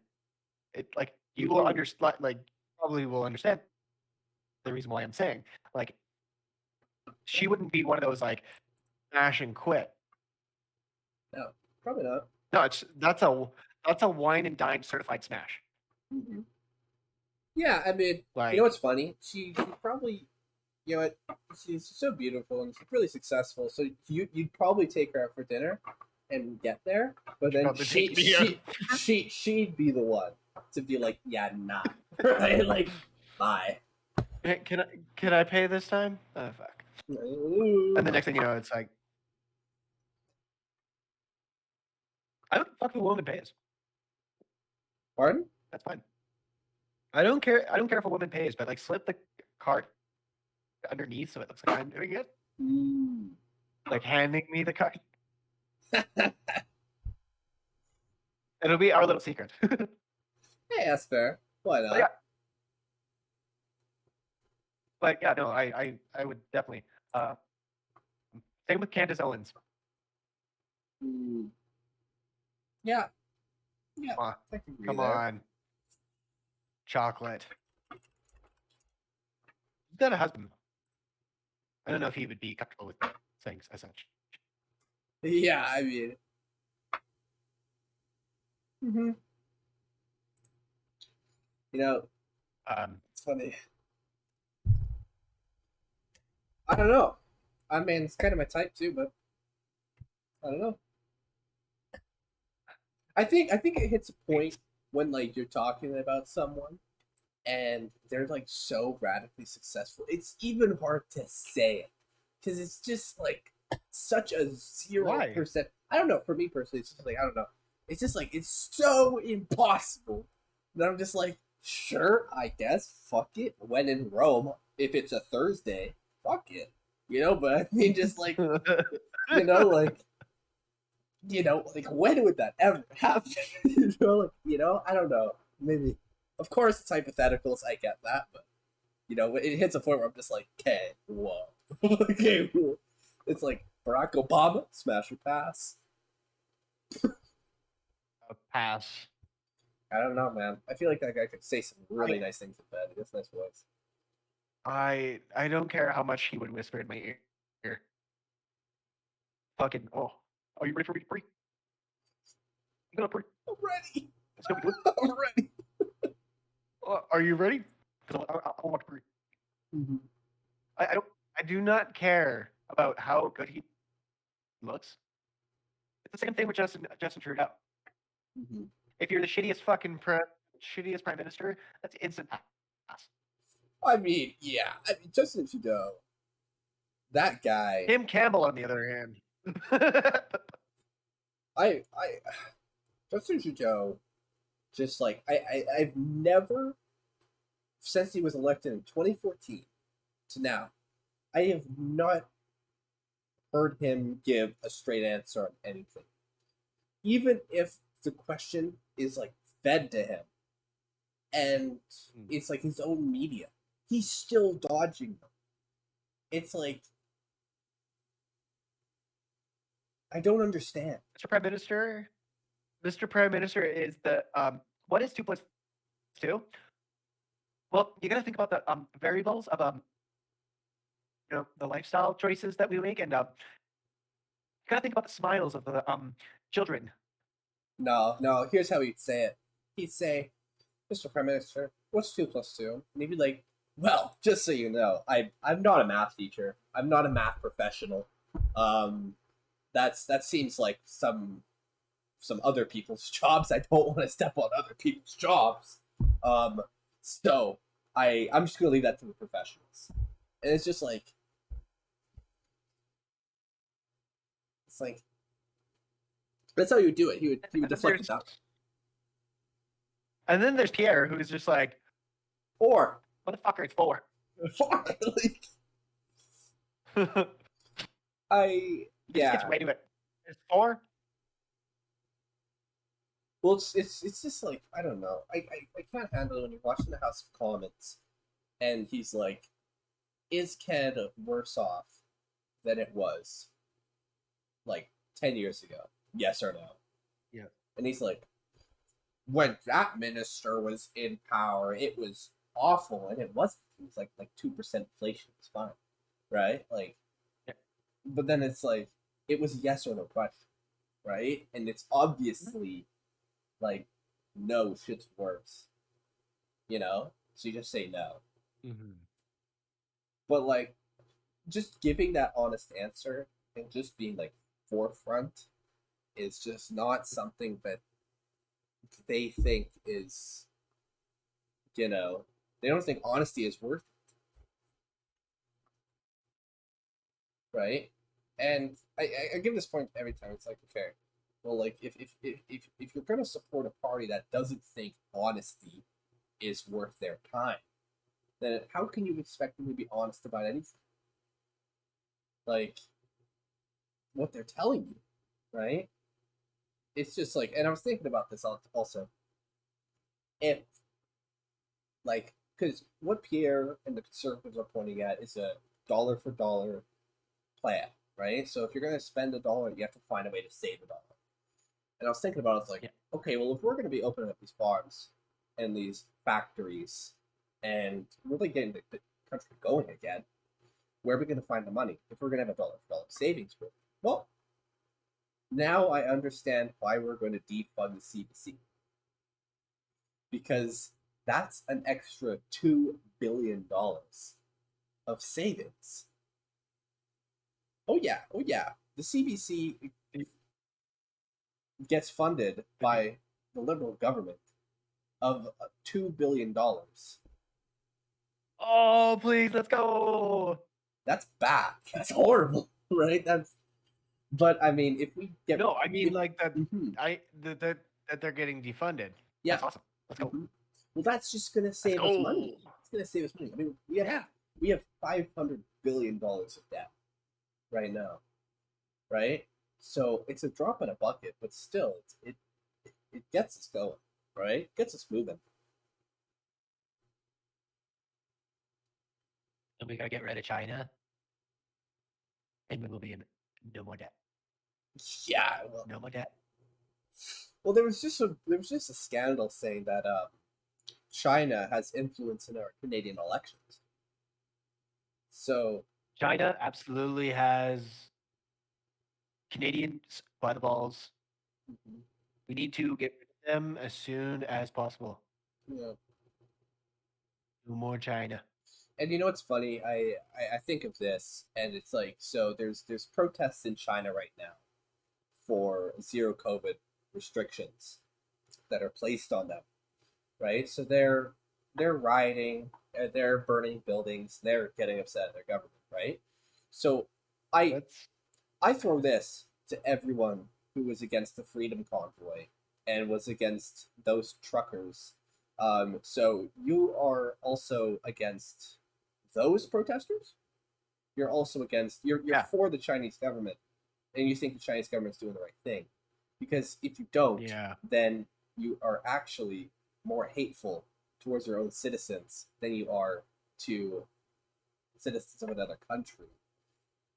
it like you will understand like probably will understand the reason why I'm saying. Like she wouldn't be one of those like smash and quit. No, probably not. No, that's a wine and dine certified smash. Mm-hmm. Yeah, I mean, Like you know what's funny? She probably, you know what? She's so beautiful and she's really successful. So you'd probably take her out for dinner and get there, but then probably take me out. she'd be the one to be like, yeah, nah, right? Like, bye. Can I pay this time? Oh fuck. And the next thing you know, it's like I don't fuck the woman pays. Pardon? That's fine. I don't care if a woman pays, but like slip the card underneath so it looks like I'm doing it. Like handing me the card. It'll be our little secret. Hey, that's fair. Why not? Yeah. But yeah, no, I would definitely. Same with Candace Owens. Yeah. Yeah. Come on. Chocolate. He's got a husband. I don't know if he would be comfortable with things as such. Yeah, I mean. You know, Um, it's funny. I don't know. I mean, it's kind of my type too, but I don't know. I think it hits a point when like you're talking about someone and they're like so radically successful. It's even hard to say it because it's just like such a zero why? percent. I don't know. For me personally, it's just like I don't know. It's just like it's so impossible that I'm just like, sure, I guess, fuck it. When in Rome, if it's a Thursday, fuck it. But I mean, just like you know, like like when would that ever happen? I don't know. Maybe, of course, it's hypotheticals. I get that, but it hits a point where I'm just like, okay, whoa, okay, cool. It's like Barack Obama, smash or pass. Pass. I don't know, man. I feel like that guy could say some really I nice things in bed. He has a nice voice. I don't care how much he would whisper in my ear. Fucking are you ready for me to breathe? I'm gonna breathe. I'm ready. Let's go. We do it. I'm ready. Are you ready? Because I want to breathe. Mm-hmm. I don't. I do not care about how good he looks. It's the same thing with Justin Trudeau. Mm-hmm. If you're the shittiest shittiest prime minister, that's instant pass. I mean, yeah. I mean, Justin Trudeau, that guy. Tim Campbell, on the other hand, I Justin Trudeau, just like I've never since he was elected in 2014 to now, I have not heard him give a straight answer on anything. Even if the question is like fed to him and it's like his own media, he's still dodging them. It's like I don't understand. Mr. Prime Minister, is the what is 2 plus 2? Well, you got to think about the variables of the lifestyle choices that we make, and you got to think about the smiles of the children. No, no. Here's how he'd say it. He'd say, "Mr. Prime Minister, what's 2 plus 2?" And he'd be like, "Well, just so you know, I'm not a math teacher. I'm not a math professional. Um, that seems like some other people's jobs. I don't want to step on other people's jobs. Um, so I'm just gonna leave that to the professionals." And it's like that's how he would do it. He would deflect it out. And then there's Pierre, who's just like, 4. motherfucker, it's 4. 4. I He just gets yeah. way to it. It's 4. Well, it's just like I don't know. I can't handle it when you're watching the House of Commons, and he's like, "Is Canada worse off than it was like 10 years ago? Yes or no?" Yeah. And he's like, "When that minister was in power, it was awful, and it wasn't. It was like 2% inflation. It's fine, right? Like, Yeah. but then it's like it was a yes or no question, right? And it's obviously like no, shit's worse, So you just say no. Mm-hmm. But like, just giving that honest answer and just being like forefront is just not something that they think is, they don't think honesty is worth it, right? And I give this point every time. It's like, okay, well, like if you're gonna support a party that doesn't think honesty is worth their time, then how can you expect them to be honest about anything? Like what they're telling you, right? It's just like, and I was thinking about this also. If, like, because what Pierre and the conservatives are pointing at is a dollar for dollar plan, right? So if you're going to spend $1, you have to find a way to save $1. And I was thinking about it, it's like, okay, well, if we're going to be opening up these farms and these factories and really getting the country going again, where are we going to find the money if we're going to have a dollar for dollar savings group? Well, now I understand why we're going to defund the CBC. Because That's an extra $2 billion of savings. Oh yeah. The CBC gets funded by the Liberal government of $2 billion. Oh, please, let's go. That's bad. That's horrible, right? But I mean, if we get No, I mean if, like that. mhm, That they're getting defunded. yeah, That's awesome. Let's go. mhm. Well, that's just gonna Let's save us money. go. It's gonna save us money. I mean, Yeah. we have $500 billion of debt right now, right? So it's a drop in a bucket, but still, it gets us going, right? Gets us moving. And we gotta get rid of China, and we will be in no more debt. Yeah. No more debt. Well, there was just a scandal saying that China has influence in our Canadian elections. So China absolutely has Canadians by the balls. mhm, We need to get rid of them as soon as possible. yeah. No more China. And you know what's funny? I think of this, and it's like, so there's protests in China right now for zero COVID restrictions that are placed on them, right? So they're rioting, they're burning buildings, they're getting upset at their government, right? So I That's I throw this to everyone who was against the Freedom Convoy and was against those truckers. So you are also against those protesters? You're also against you're yeah, for the Chinese government, and you think the Chinese government's doing the right thing. Because if you don't, yeah. then you are actually more hateful towards your own citizens than you are to citizens of another country,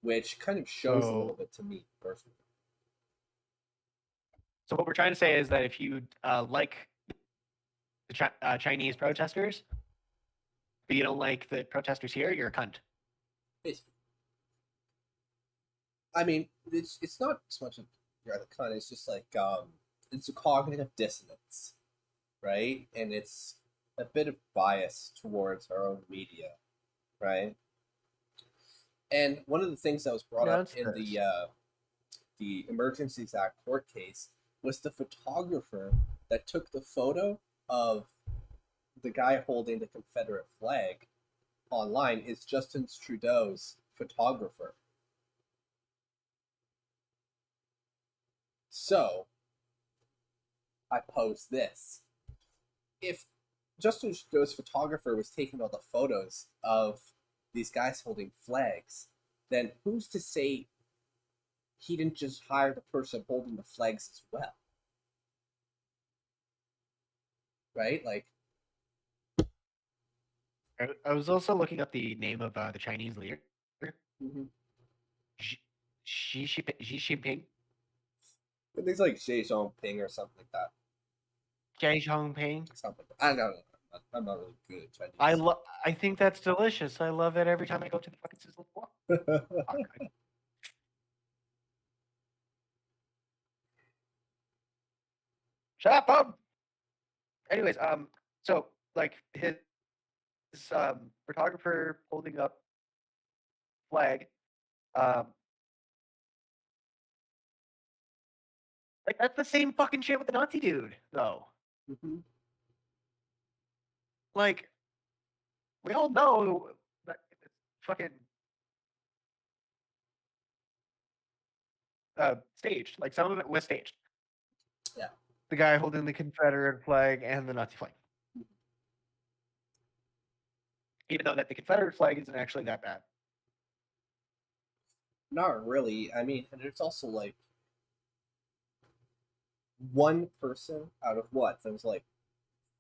which kind of shows a little So, bit to me personally. so what we're trying to say is that if you like the Chinese protesters, but you don't like the protesters here, you're a cunt. I mean, it's not so much of you're the cunt. It's just like it's a cognitive dissonance, right? And it's a bit of bias towards our own media, right? And one of the things that was brought up Pronounce in this. the Emergencies Act court case was the photographer that took the photo of the guy holding the Confederate flag online is Justin Trudeau's photographer. So I pose this: if Justin Trudeau's photographer was taking all the photos of these guys holding flags, then who's to say he didn't just hire the person holding the flags as well? Right? Like, I was also looking up the name of the Chinese leader, mm-hmm. Xi, Xi Jinping. Things like Xi Jinping or something like that. Xi Jinping. Something like that. I don't know. I'm not really good at I Chinese. love. I think that's delicious. I love it every time I go to the fucking Sizzling Walk. Shut up, Bob. Anyways, so like his photographer holding up flag, um, like that's the same fucking shit with the Nazi dude, though. Mm-hmm. Like we all know that it's fucking staged. Like some of it was staged. Yeah. The guy holding the Confederate flag and the Nazi flag, even though that the Confederate flag isn't actually that bad. Not really. I mean, and it's also like one person out of what? There was like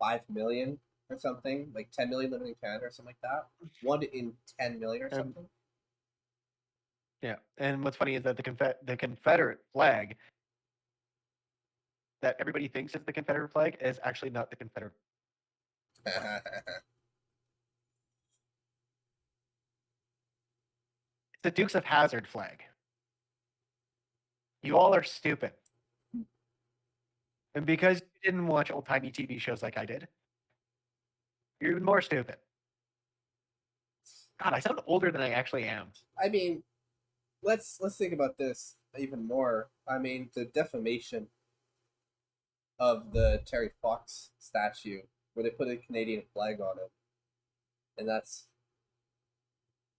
5 million or something, like 10 million living in Canada or something like that. 1 in 10 million or And something. yeah, and what's funny is that the Confederate flag that everybody thinks is the Confederate flag is actually not the Confederate flag. It's the Dukes of Hazzard flag. You all are stupid. And because you didn't watch old timey TV shows like I did, You're even more stupid. God, I sound older than I actually am. I mean, let's think about this even more. I mean, the defamation of the Terry Fox statue, where they put a Canadian flag on it, and that's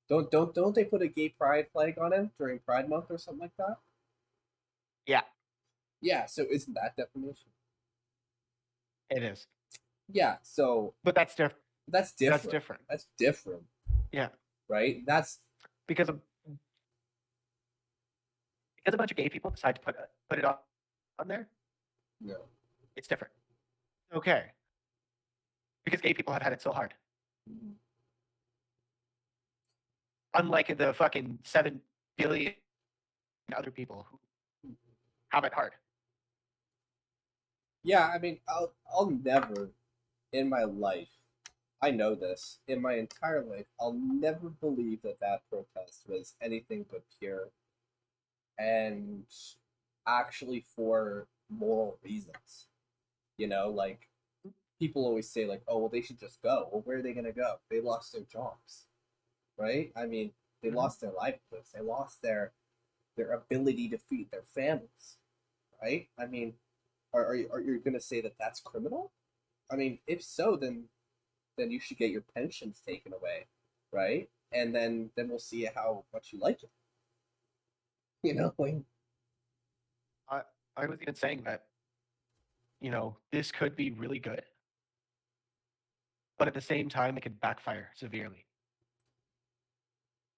don't they put a gay pride flag on him during Pride Month or something like that? Yeah, Yeah, so isn't that defamation? it is. Yeah, so But that's different. that's different. That's different. That's different, Yeah, right? That's because a bunch of gay people decide to put it on there. no. It's different. Okay, because gay people have had it so hard. Unlike the fucking 7 billion other people who have it hard. Yeah, I mean, I'll never in my life, I know this, in my entire life, I'll never believe that that protest was anything but pure and actually for moral reasons. You know, like people always say, like, oh, well, they should just go. Well, where are they going to go? They lost their jobs, right? I mean, they lost their livelihoods. They lost their ability to feed their families, right? I mean, are you going to say that that's criminal? I mean, if so, then you should get your pensions taken away, right? And then we'll see how much you like it. You know, like, I was even saying that, this could be really good, but at the same time, it could backfire severely.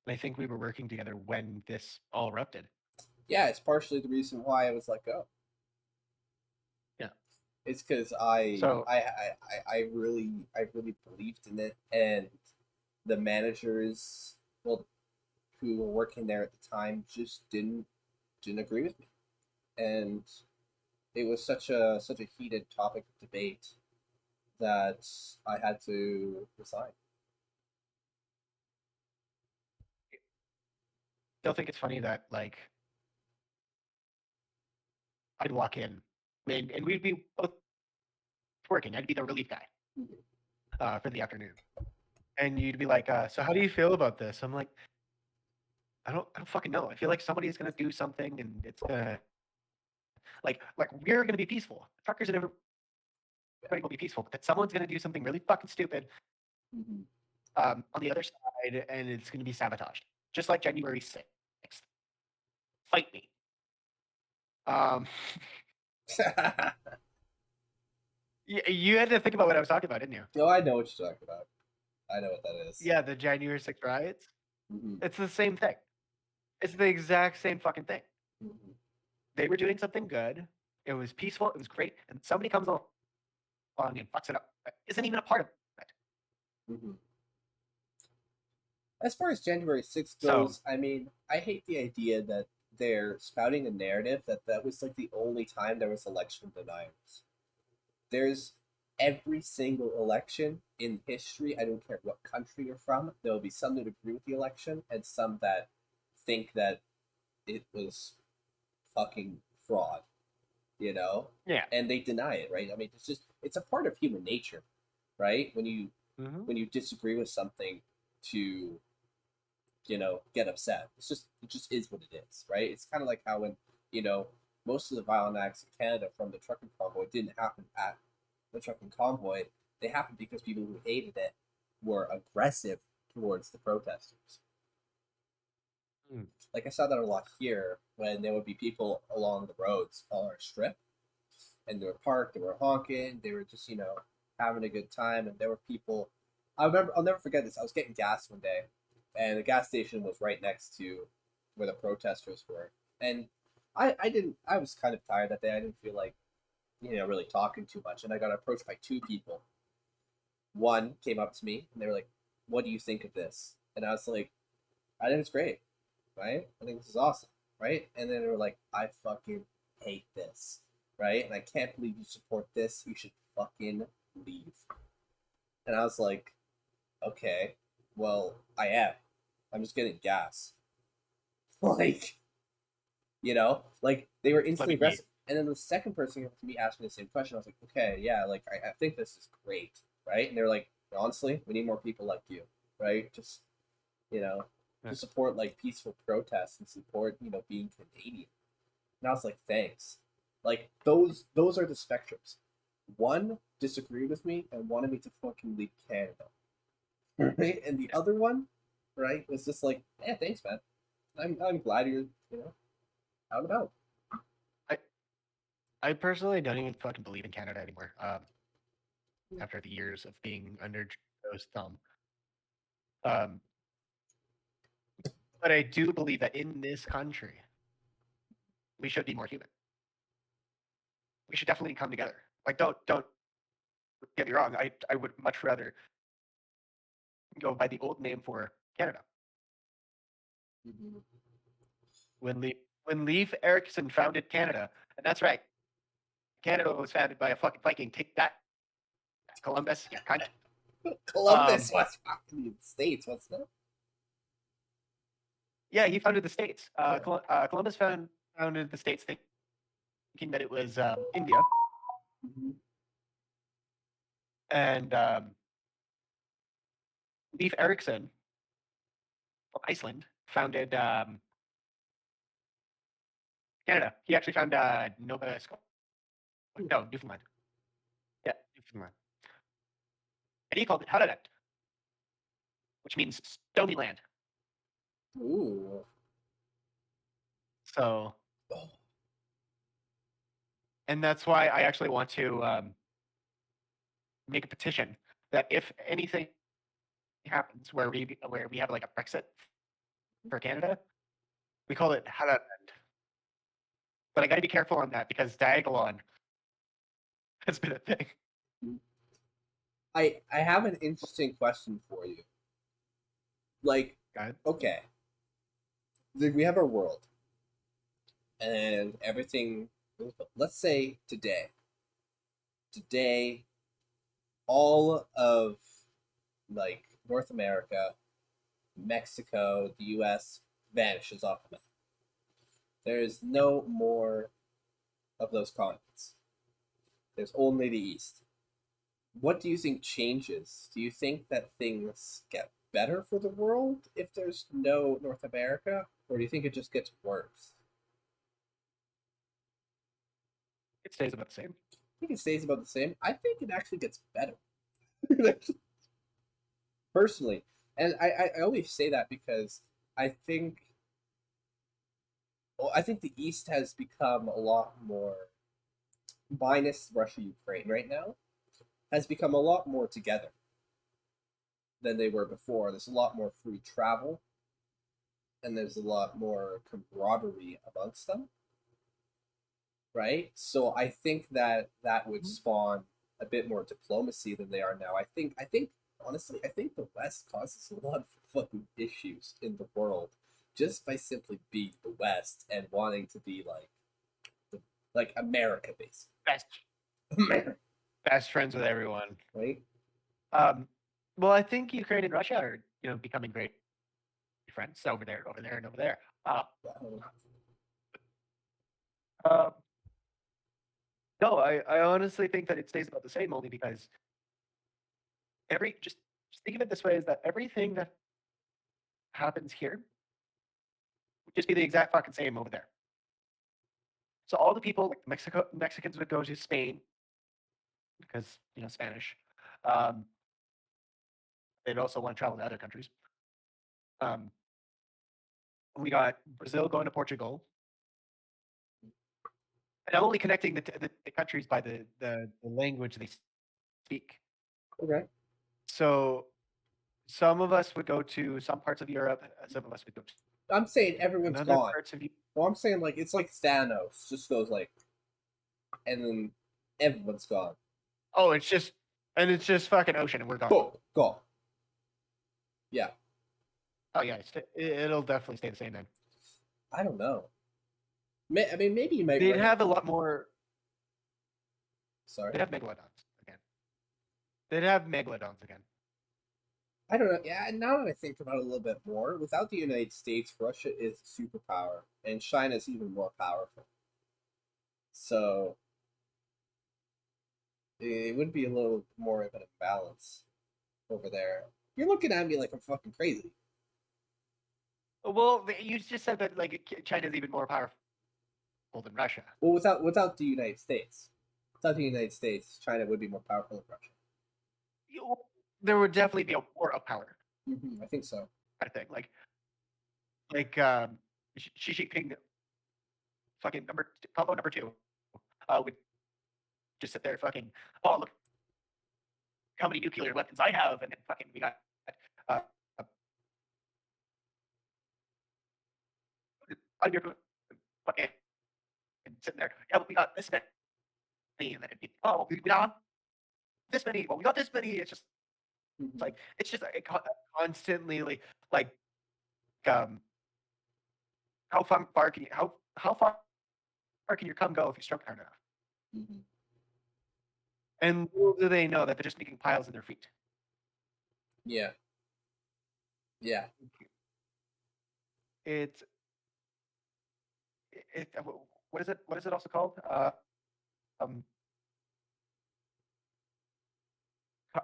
And I think we were working together when this all erupted. yeah, it's partially the reason why I was let go. Yeah, it's because So- I really believed in it, and the managers, well, who were working there at the time, just didn't agree with me, and it was such a heated topic of debate that I had to resign. Still think it's funny that, like, I'd walk in, and we'd be both working. I'd be the relief guy for the afternoon, and you'd be like, "So how do you feel about this?" I'm like, I don't fucking know. I feel like somebody's gonna do something, and it's gonna like we're gonna be peaceful. Truckers and everybody will be peaceful, but that someone's gonna do something really fucking stupid Mm-hmm. on the other side, and it's gonna be sabotaged, just like January 6th. Fight me. You had to think about what I was talking about, didn't you? No, I know what you're talking about. I know what that is. Yeah, the January 6th riots. Mm-hmm. It's the same thing. It's the exact same fucking thing. Mm-hmm. They were doing something good. It was peaceful. It was great. And somebody comes along and fucks it up. Isn't even a part of it. Mm-hmm. As far as January 6th So- goes, I mean, I hate the idea that they're spouting a narrative that was like the only time there was election deniers. There's every single election in history, I don't care what country you're from, there will be some that agree with the election and some that think that it was fucking fraud, you know? Yeah. And they deny it, right? I mean, it's a part of human nature, right? When you Mhm. when you disagree with something, to get upset. It just is what it is, right? It's kind of like how when most of the violent acts in Canada from the trucking convoy didn't happen at the trucking convoy. They happened because people who hated it were aggressive towards the protesters. Mm. Like I saw that a lot here when there would be people along the roads on our strip, and they were parked, they were honking, they were just having a good time, and there were people. I'll never forget this. I was getting gas one day, and the gas station was right next to where the protesters were, and I was kind of tired that day. I didn't feel like really talking too much, and I got approached by two people. One came up to me and they were like, "What do you think of this?" And I was like, "I think it's great, right? I think this is awesome, right?" And then they were like, "I fucking hate this, right? And I can't believe you support this. You should fucking leave." And I was like, "Okay, well, I am. I'm just getting gas." Like, like they were instantly Let me aggressive. And then the second person came up to me asked me the same question. I was like, "Okay, yeah, like I think this is great, right?" And they were like, Honestly, we need more people like you, right? Just you know, Yeah. to support like peaceful protests and support being Canadian. And I was like, thanks. Like those are the spectrums. One disagreed with me and wanted me to fucking leave Canada, right? And the other one, right, was just like, yeah, thanks, man. I'm glad you're out and out. I I personally don't even fucking believe in Canada anymore. After the years of being under Trudeau's thumb. Um, but I do believe that in this country, we should be more human. We should definitely come together. Like, don't get me wrong. I would much rather go by the old name for Canada. Mm-hmm. When Leif Erikson founded Canada, and that's right, Canada was founded by a fucking Viking. Take that, Columbus. Yeah, kind of. Columbus was fucking the States, wasn't it? Yeah, he founded the states. Columbus founded the states thinking that it was India, Mm-hmm. and Leif Erikson from Iceland founded Canada. He actually found Nova Scotia. No, Newfoundland. Yeah, Newfoundland. And he called it Haradat, which means stony land. Ooh. So, Oh. and that's why I actually want to make a petition that if anything happens where we have like a Brexit for Canada, we call it Haradat. But I got to be careful on that because Diagolon has been a thing. I have an interesting question for you. Like, okay, we have our world, and everything. Let's say today, all of like North America, Mexico, the U.S. vanishes off the map. There is no more of those continents. There's only the East. What do you think changes? Do you think that things get better for the world if there's no North America, or do you think it just gets worse? It stays about the same. I think it stays about the same. I think it actually gets better. Personally. And I always say that because I think I think the East has become a lot more, minus Russia Ukraine right now, has become a lot more together than they were before. There's a lot more free travel, and there's a lot more camaraderie amongst them, right? So I think that that would spawn a bit more diplomacy than they are now. I think honestly, I think the West causes a lot of fucking issues in the world just by simply being the West and wanting to be like America, basically. Best, America, best friends with everyone. right? Well, I think Ukraine and Russia are becoming great friends over there, and over there. Uh, no, I honestly think that it stays about the same only because just think of it this way: is that everything that happens here would just be the exact fucking same over there. So all the people, like Mexicans would go to Spain because Spanish. They'd also want to travel to other countries. We got Brazil going to Portugal, and I'm only connecting the countries by the language they speak. Okay. So some of us would go to some parts of Europe. Some of us would go to I'm saying everyone's other gone. parts of Europe. Well, I'm saying like it's like Thanos just goes like, and then everyone's gone. Oh, it's just fucking ocean, and we're gone. Boom, gone. Yeah. Oh yeah, it'll definitely stay the same then. I don't know. I mean, maybe you might. They'd have a lot more. Sorry. They'd have megalodons again. They'd have megalodons again. I don't know. Yeah, now that I think about it a little bit more, without the United States, Russia is a superpower, and China is even more powerful. So it would be a little more of an imbalance. over there. You're looking at me like I'm fucking crazy. Well, you just said that like China's even more powerful than Russia. Well, without the United States, without the United States, China would be more powerful than Russia. There would definitely be a war of power. I think so. I think like Xi Jinping, fucking combo number two, would just sit there fucking, oh look how many nuclear weapons I have, and then fucking we got uh, under fucking sitting there. Yeah, well, we got this many, and then it'd be, oh, we got this many. Well, we got this many. It's just like it's just constantly like um how far can you how far can your cum go if you stroke hard enough? And little do they know that they're just making piles in their feet. Yeah. Yeah. It's what is it? What is it also called?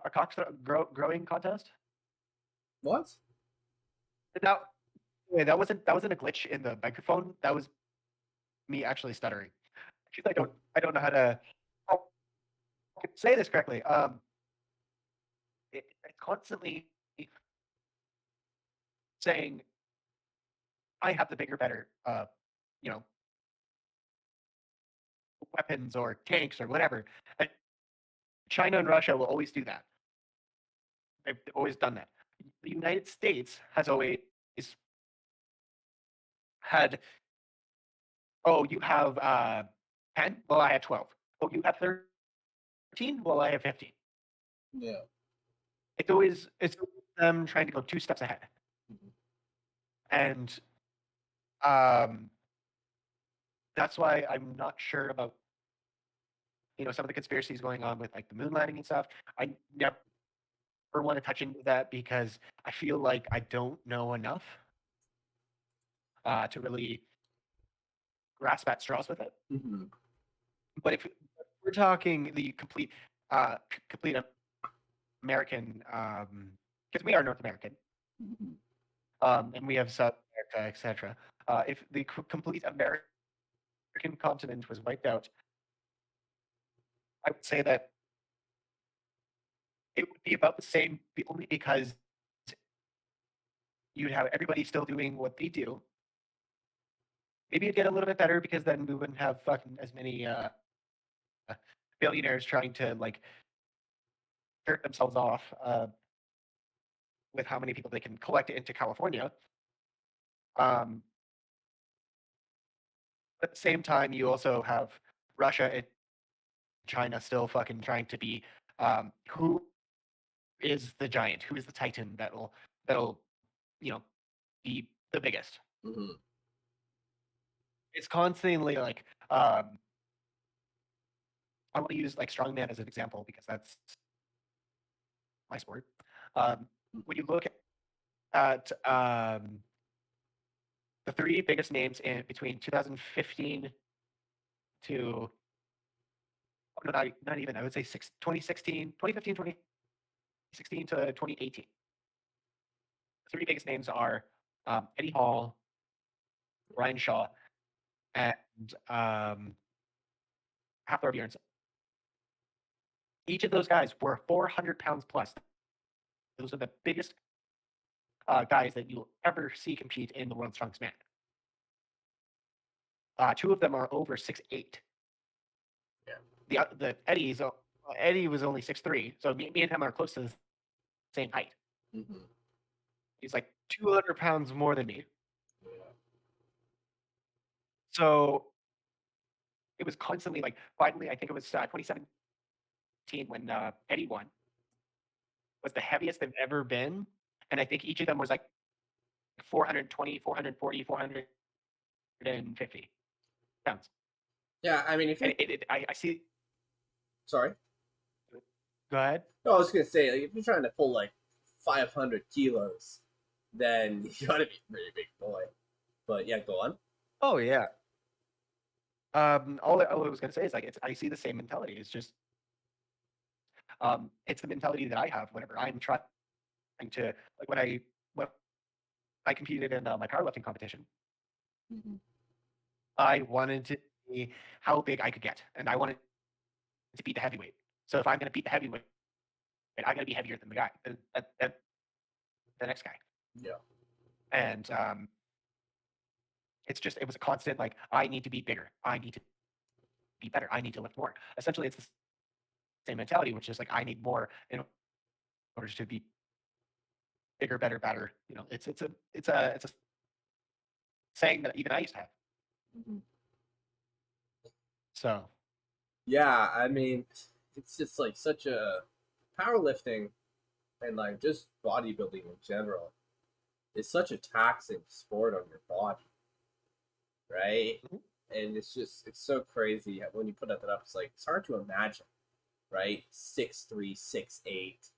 A cock growing contest. What? Now, wait, that wasn't a glitch in the microphone. That was me actually stuttering. Because I don't know how to say this correctly. It's constantly saying, "I have the bigger, better, you know, weapons or tanks or whatever." And China and Russia will always do that. They've always done that. The United States has always had, oh, you have 10? Well, I have 12. Oh, you have 13? Well, I have 15. Yeah. It's always them trying to go 2 steps ahead. And that's why I'm not sure about some of the conspiracies going on with like the moon landing and stuff. I never want to touch into that because I feel like I don't know enough to really grasp at straws with it. But if we're talking the complete American, because we are North American, and we have South America, etc. If the complete American continent was wiped out, I would say that it would be about the same, only because you'd have everybody still doing what they do. Maybe it'd get a little bit better because then we wouldn't have fucking as many billionaires trying to like jerk themselves off with how many people they can collect into California. At the same time, you also have Russia and China still fucking trying to be who is the giant, who is the titan that'll be the biggest. It's constantly like I want to use like strongman as an example because that's my sport. When you look at the 3 biggest names in between 2015 to not even, I would say 2015, 2016 to 2018. The 3 biggest names are Eddie Hall, Ryan Shaw, and Hafthor Bjornsson. Each of those guys were 400 pounds plus. Those are the biggest guys that you'll ever see compete in the World's Strongest Man. 2 of them are over 6'8". Yeah. The Eddie was only 6'3", so me and him are close to the same height. He's like 200 pounds more than me. So it was constantly like, finally, I think it was 2017 when Eddie won, was the heaviest they've ever been. And I think each of them was like 420, 440, 450 pounds. Yeah, I mean, if you... I see. Sorry? Go ahead. No, I was going to say, like, if you're trying to pull like 500 kilos, then you gotta be a pretty big boy. But yeah, go on. Oh, yeah. All I was going to say is like, I see the same mentality. It's just, it's the mentality that I have whenever I'm trying to like when I competed in my powerlifting competition, Mm-hmm. I wanted to see how big I could get, and I wanted to beat the heavyweight. So if I'm going to beat the heavyweight, I got to be heavier than the guy, than the next guy. Yeah. And it was a constant like I need to be bigger, I need to be better, I need to lift more. Essentially, it's the same mentality, which is like I need more in order to be bigger, better, better. You know, it's a saying that even I used to have. Mm-hmm. So Yeah, I mean, it's just like such a powerlifting and like just bodybuilding in general is such a taxing sport on your body, right? mhm. And it's so crazy when you put that up. It's like it's hard to imagine, right? 6'3", 6'8",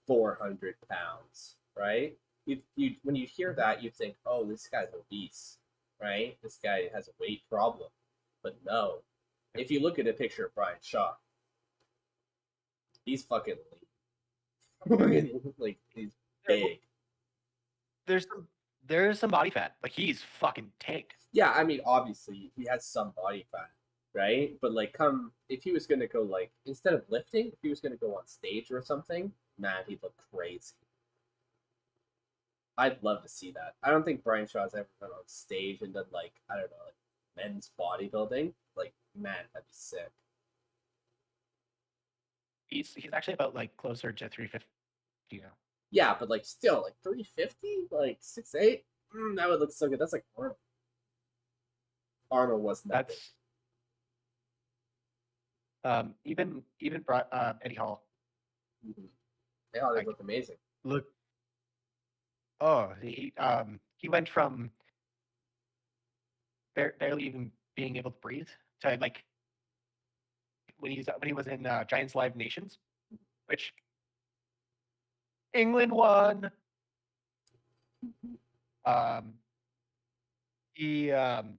400 pounds, right? You when you hear that, you think, oh, this guy's obese, right? This guy has a weight problem, but no. If you look at a picture of Brian Shaw, he's fucking lean. Like he's big. there's some there's some body fat. Like he's fucking tanked. Yeah, I mean, obviously he has some body fat, right? But like, come if he was gonna go like instead of lifting, if he was gonna go on stage or something, man, he'd look crazy. I'd love to see that. I don't think Brian Shaw's ever been on stage and done like I don't know, like men's bodybuilding. Like, man, that'd be sick. He's actually about like closer to 350 now. Yeah, but like still, like 350, like 6'8", that would look so good. That's like Arnold. Arnold wasn't that big. That's even Eddie Hall. Mm-hmm. Yeah, they Like look amazing. look, oh he went from barely even being able to breathe to like when he was in Giants Live Nations, which England won. Um, he um,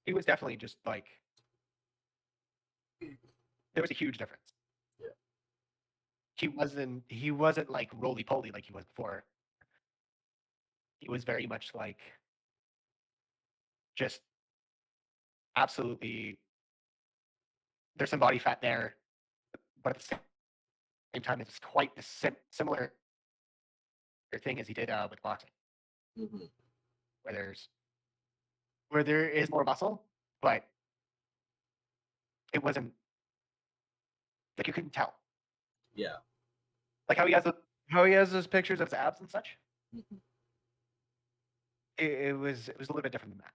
he was definitely just like there was a huge difference. Yeah. He wasn't like roly poly like he was before. He was very much like just absolutely. There's some body fat there, but at the same time, it's quite the similar thing as he did with boxing, Mm-hmm. where there is more muscle, but it wasn't like you couldn't tell. Yeah. Like how he has those pictures of his abs and such. Mm-hmm. It was a little bit different than that.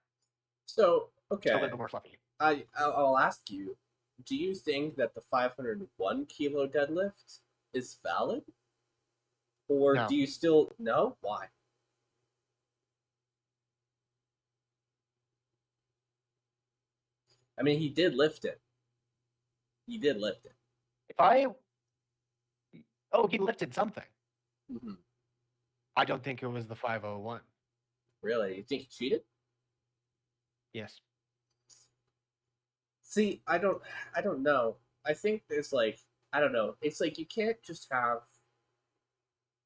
So Just a okay, little bit more fluffy. I'll ask you: do you think that the 501 kilo deadlift is valid, or No, do you still no? Why? I mean, he did lift it. He did lift it. if I he lifted something. Mm-hmm. I don't think it was the 501. Really? You think he cheated? Yes. See, I don't know. I think there's like, I don't know. It's like you can't just have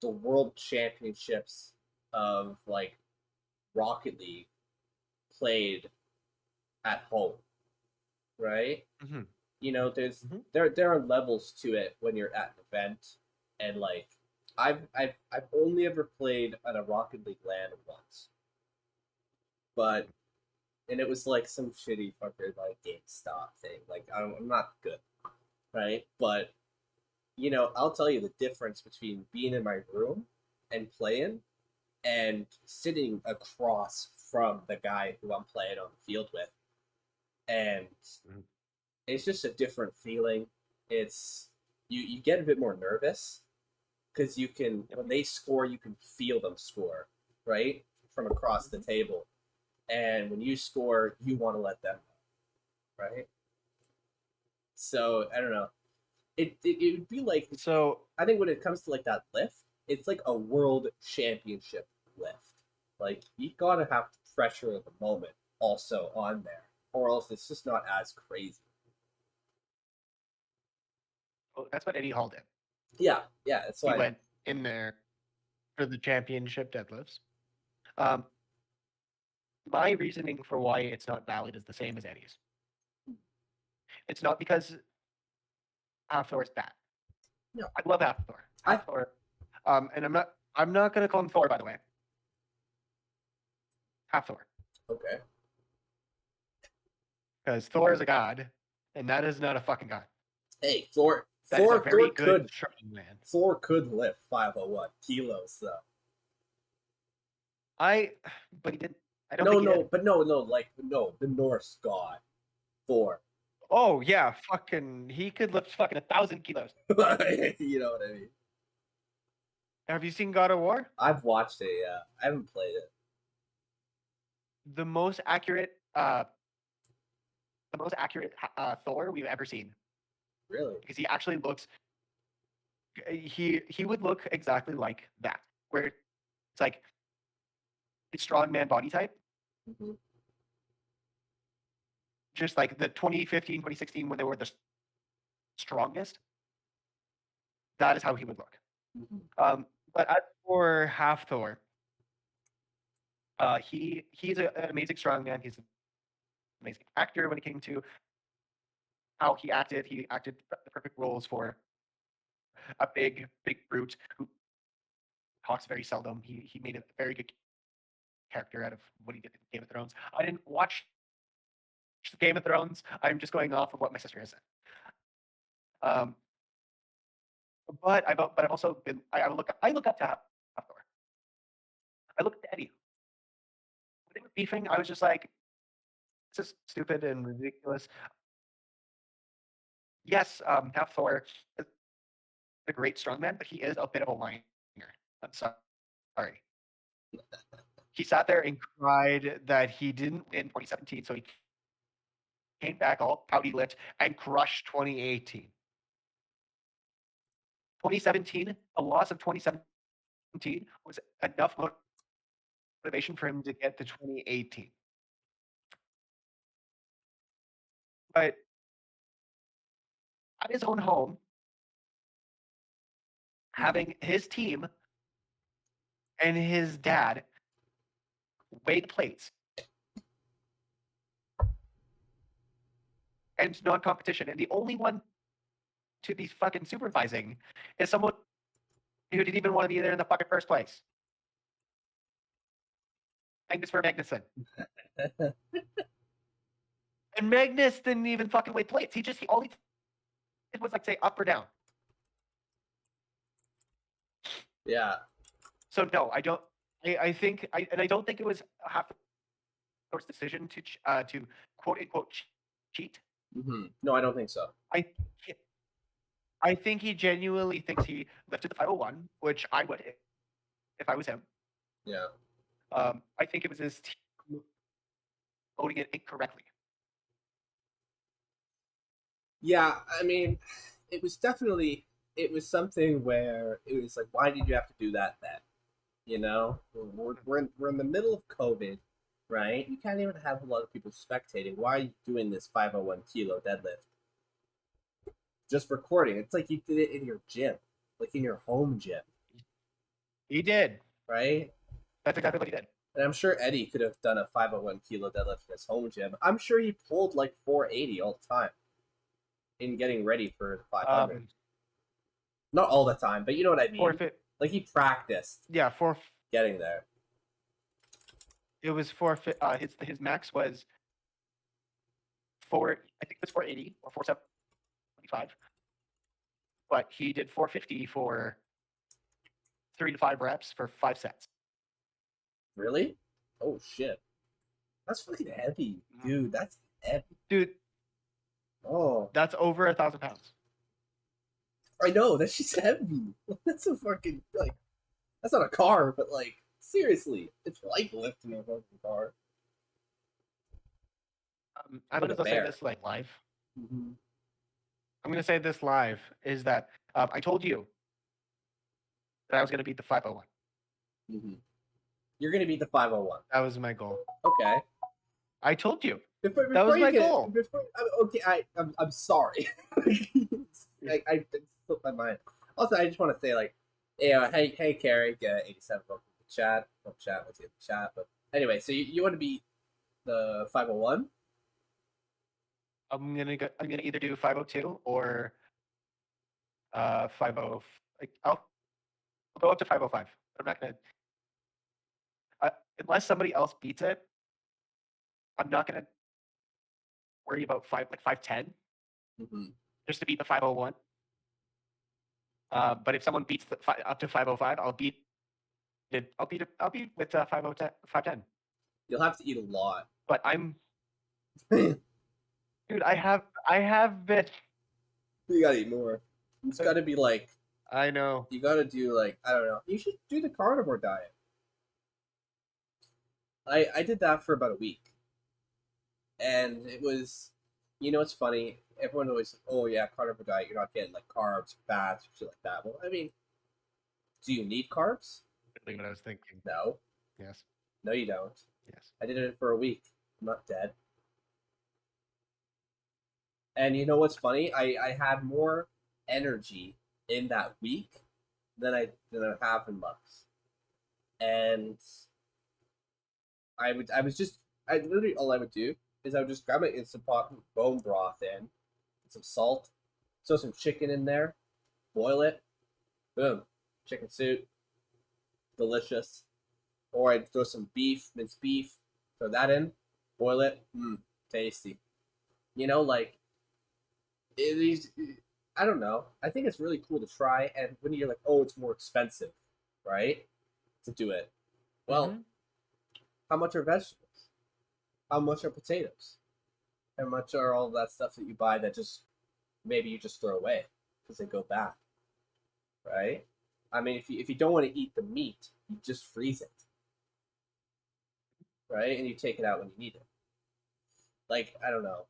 the world championships of like Rocket League played at home, right? Mm-hmm. You know, there's Mm-hmm. there are levels to it when you're at an event, and like I've only ever played at a Rocket League LAN once, but and it was like some shitty fucker like GameStop thing. Like I'm not good, right? But you know, I'll tell you the difference between being in my room and playing and sitting across from the guy who I'm playing on the field with. And Mm-hmm. it's just a different feeling. It's you get a bit more nervous because you can Yep. when they score, you can feel them score, right? From across the table. And when you score, you want to let them know, right? So I don't know. It would be like So I think when it comes to like that lift, it's like a world championship lift. Like you gotta have the pressure of the moment also on there, or else it's just not as crazy. that's what Eddie Hall did. Yeah, that's He why. went in there for the championship deadlifts. My reasoning for why it's not valid is the same as Eddie's. It's not because Thor is bad. No. I love Thor. Thor. And I'm not gonna call him Thor, by the way. Thor. Okay. Because Thor is a god, and that is not a fucking god. Hey, Thor. That is a very good strong man. Thor could lift 501 kilos, though. But he didn't. I don't think he did. The Norse god, Thor. Oh yeah, he could lift fucking 1,000 kilos. You know what I mean? Have you seen God of War? I've watched it. Yeah, I haven't played it. The most accurate Thor we've ever seen. Really? Because he actually looks. He would look exactly like that, where it's like the strongman body type. Mm-hmm. Just like the 2015, 2016 when they were the strongest. That is how he would look. Mm-hmm. But as for Half Thor, he's an amazing strongman. He's an amazing actor when it came to how he acted. He acted the perfect roles for a big brute who talks very seldom. He made a very good character out of what he did in Game of Thrones. I didn't watch Game of Thrones. I'm just going off of what my sister has said. But I've also been I look up to Thor. I look up to Eddie. When they were beefing, I was just like, this is stupid and ridiculous. Yes, Half Thor is a great strongman, but he is a bit of a whiner. I'm sorry. He sat there and cried that he didn't win 2017, so he came back all pouty lipped and crushed 2018. 2017, a loss of 2017 was enough motivation for him to get to 2018. But at his own home, having his team and his dad weigh the plates and non-competition, and the only one to be fucking supervising is someone who didn't even want to be there in the fucking first place. Magnus for Magnuson. And Magnus didn't even fucking weigh plates. He all he did was like say up or down. Yeah. So no, I don't. I think I don't think it was Half Thor's decision to quote unquote cheat. Mm-hmm. No, I don't think so. I think he genuinely thinks he lifted the 501, which I would if I was him. Yeah. I think it was his team voting it incorrectly. Yeah, I mean, it was something where it was like, why did you have to do that then? You know, we're in the middle of COVID, right? You can't even have a lot of people spectating. Why are you doing this 501 kilo deadlift? Just recording. It's like you did it in your gym, like in your home gym. He did. Right? That's exactly what he did. And I'm sure Eddie could have done a 501 kilo deadlift in his home gym. I'm sure he pulled like 480 all the time in getting ready for the 500. Not all the time, but you know what I mean. Like he practiced. Yeah, getting there. It was his max was I think it was 480 or 475. But he did 450 for 3 to 5 reps for 5 sets. Really? Oh shit. That's fucking heavy, dude. That's heavy. Dude. Oh. That's over 1,000 pounds. I know, that's just heavy. That's a fucking like that's not a car, but like seriously, it's like lifting a fucking car. I'm gonna say this like live. Mm-hmm. I'm gonna say this live is that I told you that I was gonna beat the 501. Mm-hmm. You're gonna beat the 501. That was my goal. Okay. I told you. Before that was my goal. I'm sorry. I slipped my mind. Also, I just want to say, like, hey, Carrie, get 87 welcome to the chat. Don't chat with you in the chat. But anyway, so you want to be the 501? I'm gonna either do 502 or 50. Like, I'll go up to 505. I'm not gonna unless somebody else beats it. I'm not gonna worry about 510 Mm-hmm. just to beat the 501. But if someone beats up to 505, I'll beat it. I'll beat with 510. You'll have to eat a lot. But dude. I have been. You gotta eat more. It's gotta be like, I know. you gotta do like, I don't know. You should do the carnivore diet. I did that for about a week, and it was, it's funny. Everyone always, oh yeah, carnivore diet. You're not getting like carbs, fats, or shit like that. Well, I mean, do you need carbs? Really what I was thinking. No, Yes. no, you don't. Yes. I did it for a week. I'm not dead. And you know what's funny? I had more energy in that week than I have in months. And I literally all I would do is I would just grab my instant pot, with bone broth in, put some salt, throw some chicken in there, boil it, boom, chicken soup, delicious. Or I'd throw some beef, minced beef, throw that in, boil it, tasty. Like it is. I don't know. I think it's really cool to try, and when you're like, oh, it's more expensive, right, to do it. Well, how much are vegetables? How much are potatoes? How much are all that stuff that you buy that just maybe you just throw away because they go bad, right? I mean, if you don't want to eat the meat, you just freeze it, right? And you take it out when you need it. Like, I don't know.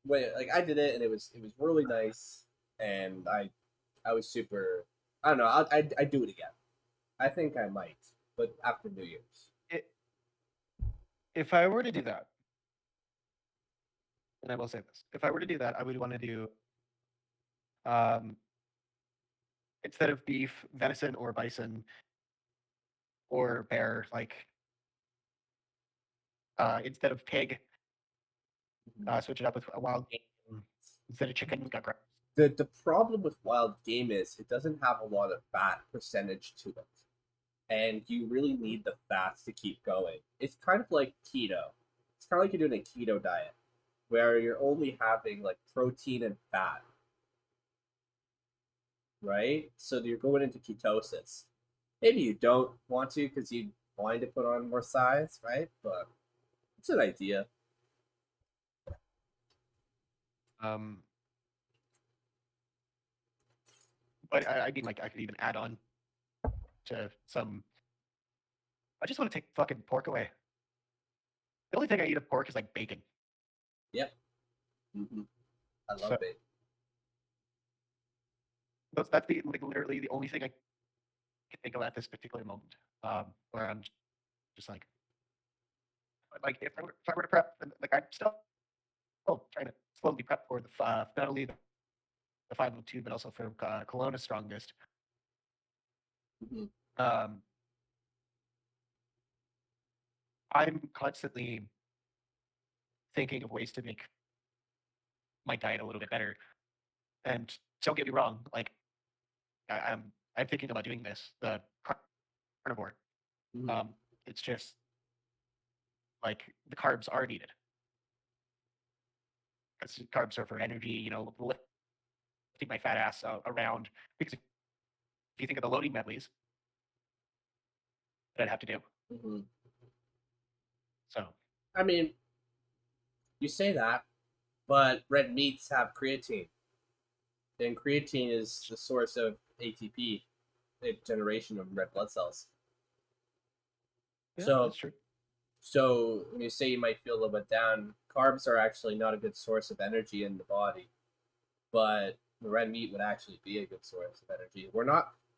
Like I did it and it was really nice, and I was super. I don't know. I do it again. I think I might, but after New Year's. If I were to do that, and I will say this, if I were to do that, I would want to do um, instead of beef, venison or bison or bear, like instead of pig, switch it up with a wild game. Instead of chicken, we got crab. The problem with wild game is it doesn't have a lot of fat percentage to it, and you really need the fats to keep going. It's kind of like keto. It's kind of like you're doing a keto diet, where you're only having like protein and fat, right? So you're going into ketosis. Maybe you don't want to because you wanted to put on more size, right? But it's an idea. Um, but I mean, like, I could even add on to some. I just want to take fucking pork away. The only thing I eat of pork is like bacon. Yep. Mm-hmm. I love So bacon. that's like literally the only thing I can think of at this particular moment. Where I'm just like if I were to prep, like I'm still trying to slowly prep for the not only the 502, but also for Kelowna Strongest. Mm-hmm. Um, I'm constantly thinking of ways to make my diet a little bit better. And don't get me wrong, like I'm thinking about doing this, the carnivore. Mm-hmm. It's just like the carbs are needed. Because carbs are for energy, lifting my fat ass around. Because if you think of the loading medleys that I'd have to do, Mm-hmm. so I mean, you say that, but red meats have creatine, and creatine is the source of ATP, the generation of red blood cells. yeah, So, that's true. so when you say you might feel a little bit down, carbs are actually not a good source of energy in the body, but the red meat would actually be a good source of energy.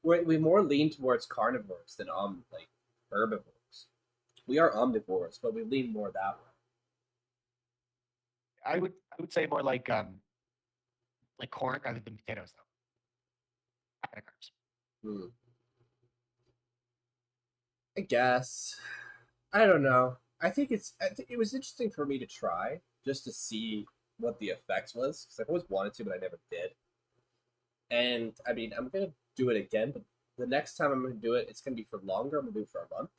We more lean towards carnivores than like herbivores. We are omnivores, but we lean more that way. I would say more like corn rather than potatoes though. That kind of carbs. Hmm. I guess. I don't know. I think it was interesting for me to try just to see what the effects was because I've always wanted to, but I never did. And I mean, I'm gonna do it again, but the next time I'm gonna do it, it's gonna be for longer. I'm gonna do it for a month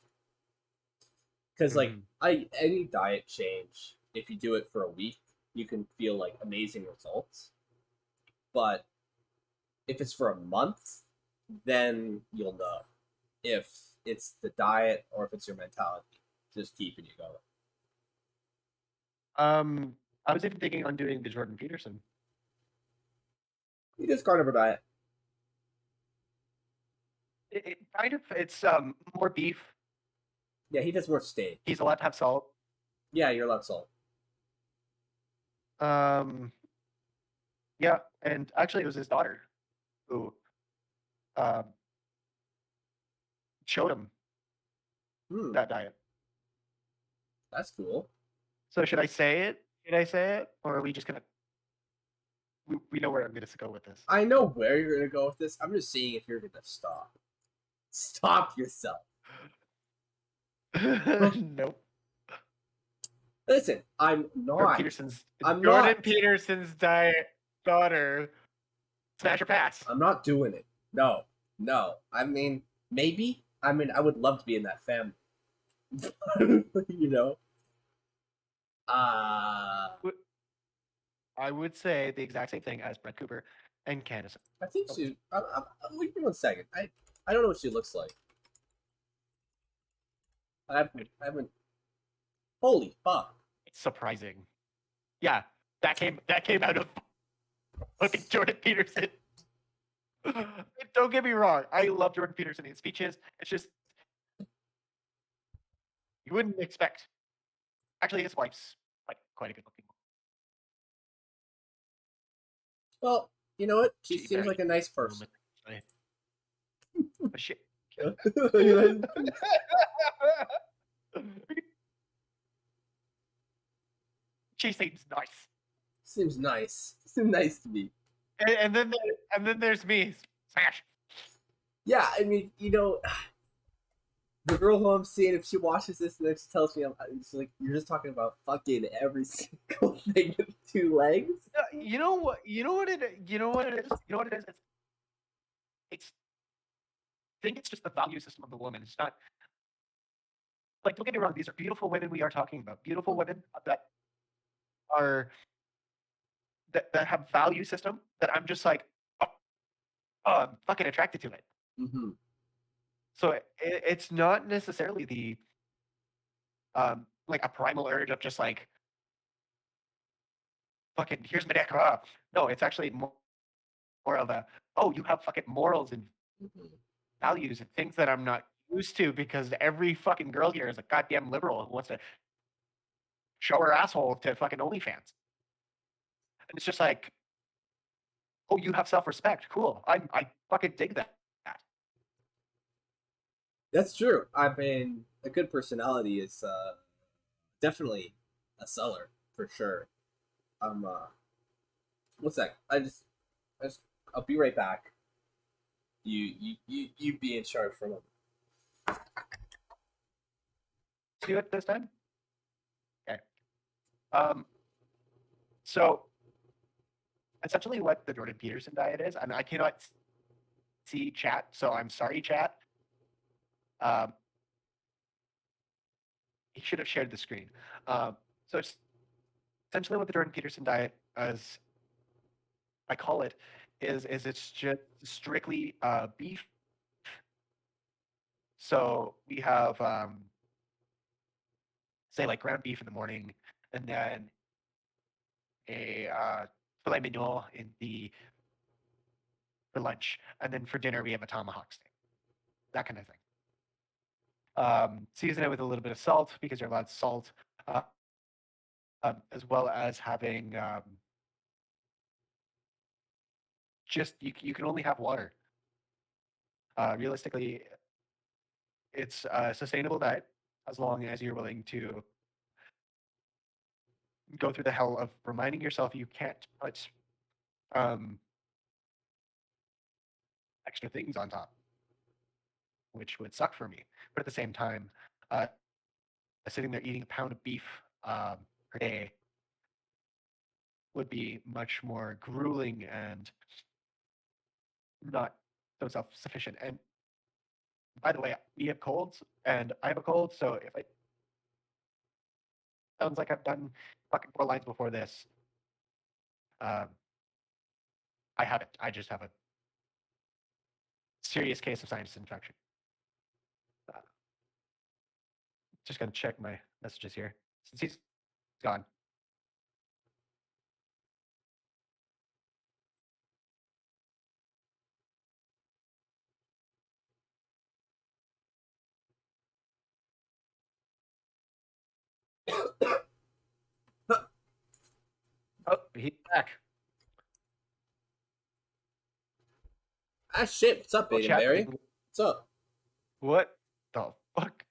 because like Mhm. I any diet change, if you do it for a week, you can feel like amazing results. But if it's for a month, then you'll know if it's the diet or if it's your mentality just keeping you going. I was even thinking on doing the Jordan Peterson. He does carnivore diet. It kind of it's more beef. Yeah, he does more steak. He's allowed to have salt. Yeah, you're allowed salt. Um, yeah, and actually, it was his daughter who um, showed him Hmm, that diet. that's cool. So should I say it? Should I say it, or are we just gonna? We know where I'm gonna go with this. I know where you're gonna go with this. I'm just seeing if you're gonna stop. Stop yourself. Nope. Listen, I'm Jordan not. Peterson's I'm Jordan not. Peterson's diet daughter. Smash or pass. I'm not doing it. No, no. I mean, maybe. I mean, I would love to be in that family. you know. Uh I would say the exact same thing as Brett Cooper and Candace. I think she's. Wait me 1 second. I don't know what she looks like. I haven't. Holy fuck! It's surprising. Yeah, that came out of fucking Jordan Peterson. Don't get me wrong. I love Jordan Peterson in speeches. It's just you wouldn't expect. Actually, his wife's like quite a good looking. Well, you know what? She She seems barely like a nice person. But shit. She seems nice. Seems nice. Seems nice to me. And then there's me. Smash. Yeah, I mean, the girl who I'm seeing, if she watches this and then she tells me, it's like, you're just talking about fucking every single thing with 2 legs. You know what? You know what it? You know what it is? You know what it is? It's. I think it's just the value system of the woman. It's not like don't get me wrong. These are beautiful women we are talking about. Beautiful women that are that have value system that I'm just like, I'm fucking attracted to it. Mm-hmm. So it's not necessarily the like a primal urge of just like fucking here's my dick. No, it's actually more of a oh you have fucking morals and Mm-hmm. values and things that I'm not used to because every fucking girl here is a goddamn liberal who wants to show her asshole to fucking OnlyFans. And it's just like, oh, you have self-respect. Cool. I fucking dig that. That's true. I mean, a good personality is definitely a seller for sure. I'm what's that? I just, I'll be right back. You be in charge for a moment. See it this time? Okay. Um, so essentially what the Jordan Peterson diet is, I mean, I cannot see chat, so I'm sorry, chat. Um, he should have shared the screen. So it's essentially what the Jordan Peterson diet, as I call it, is it's just strictly beef. So we have say like ground beef in the morning, and then a filet mignon in the for lunch, and then for dinner we have a tomahawk steak, that kind of thing. Season it with a little bit of salt because you're allowed salt, uh, as well as having just you can only have water. Realistically, it's a sustainable diet as long as you're willing to go through the hell of reminding yourself you can't put um, extra things on top, which would suck for me. But at the same time, sitting there eating a pound of beef per day would be much more grueling and not so self-sufficient. And by the way, we have colds, and I have a cold, so if it sounds like I've done fucking 4 lines before this, I haven't. I just have a serious case of sinus infection. Just gonna check my messages here since he's gone. Oh, he's back. Ah, shit. What's up, Well, Bacon chat Berry? didn't- What's up? What the fuck?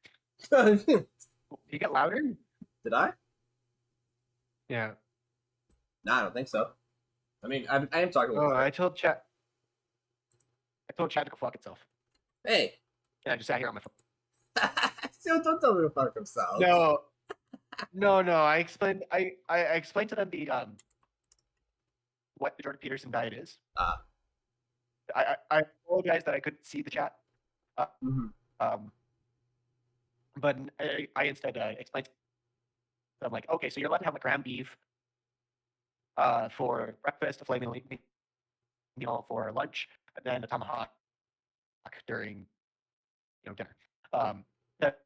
Did You get louder? I? Yeah. Nah, I don't think so. I mean, I am talking. Oh, I told chat to go fuck itself. Hey. And I just sat here on my phone. Still, don't tell me to fuck himself. No. I explained. I explained to them the what the Jordan Peterson diet is. I apologize that I couldn't see the chat. But I instead explained to them, I'm like, okay, so you're allowed to have like ground beef for breakfast, a filet meal for lunch, and then a tomahawk during dinner. That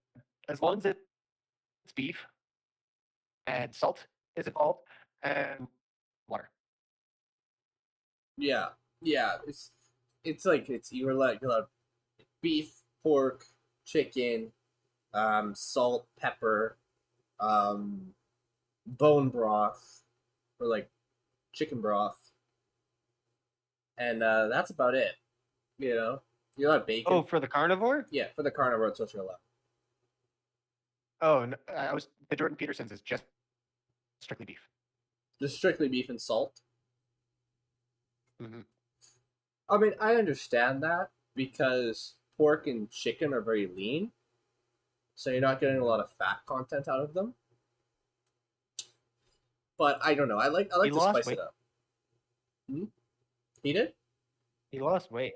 as long as it's beef and salt is involved and water. Yeah. It's like you're allowed beef, pork, chicken, salt, pepper, bone broth, or like chicken broth, and that's about it. You're allowed bacon. Oh, for the carnivore? Yeah, for the carnivore, that's what you're allowed. Oh, no, the Jordan Peterson's is just strictly beef. Just strictly beef and salt. Mm-hmm. I mean, I understand that because pork and chicken are very lean, so you're not getting a lot of fat content out of them. But I don't know. I like to spice it up. He did? He lost weight.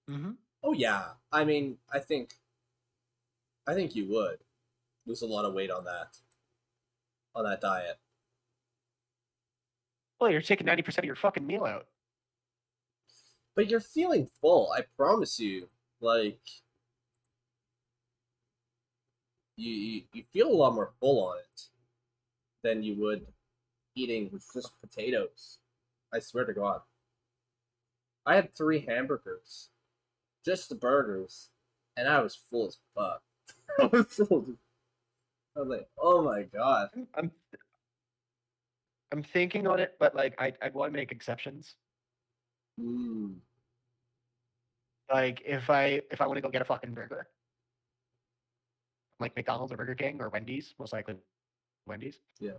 Mm-hmm. Oh yeah. I mean, I think you would lose a lot of weight on that diet. Well, you're taking 90% of your fucking meal out. But you're feeling full, I promise you. Like you feel a lot more full on it than you would eating just potatoes. I swear to God. I had 3 hamburgers, just the burgers, and I was full as fuck. I was like, oh my God. I'm thinking on it, but like I want to make exceptions. Like if I want to go get a fucking burger, like McDonald's or Burger King or Wendy's, most likely Wendy's. Yeah.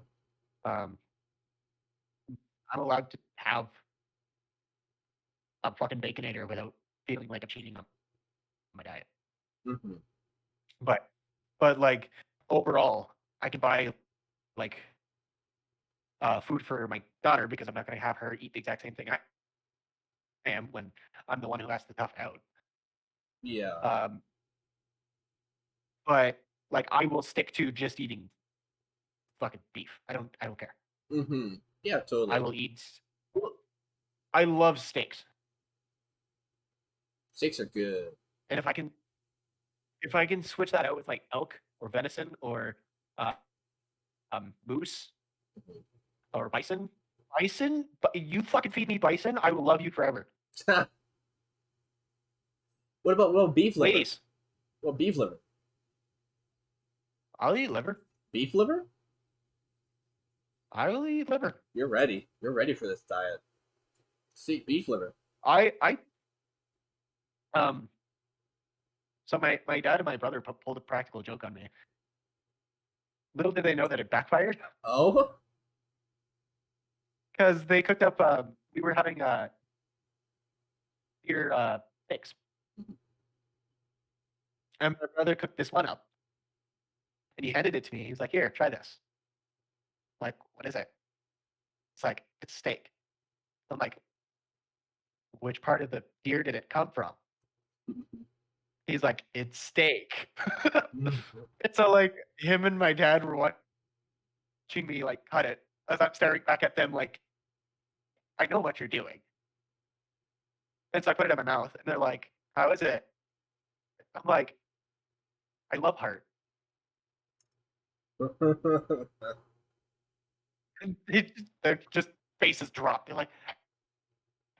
I'm allowed to have a fucking Baconator without feeling like I'm cheating on my diet. Mm-hmm. But like overall, I can buy like food for my daughter because I'm not going to have her eat the exact same thing I am when I'm the one who has to tough out. Yeah. But like I will stick to just eating fucking beef. I don't care. Mm-hmm. Yeah, totally. I will eat. I love steaks. Steaks are good. And if I can switch that out with like elk or venison or moose or bison, but you fucking feed me bison, I will love you forever. What about beef liver? Please. Well, beef liver. I'll eat liver. Beef liver? I will eat liver. You're ready. You're ready for this diet. See, beef liver. So my dad and my brother pulled a practical joke on me. Little did they know that it backfired. Oh? Because they cooked up, we were having beer sticks And my brother cooked this one up, and he handed it to me. He was like, "Here, try this." I'm like, "What is it?" It's like, "It's steak." I'm like, "Which part of the deer did it come from?" He's like, "It's steak." And so, like, him and my dad were watching me, like, cut it as I'm staring back at them like, "I know what you're doing." And so I put it in my mouth, and they're like, "How is it?" I'm like, "I love heart." And their just faces drop. They're like,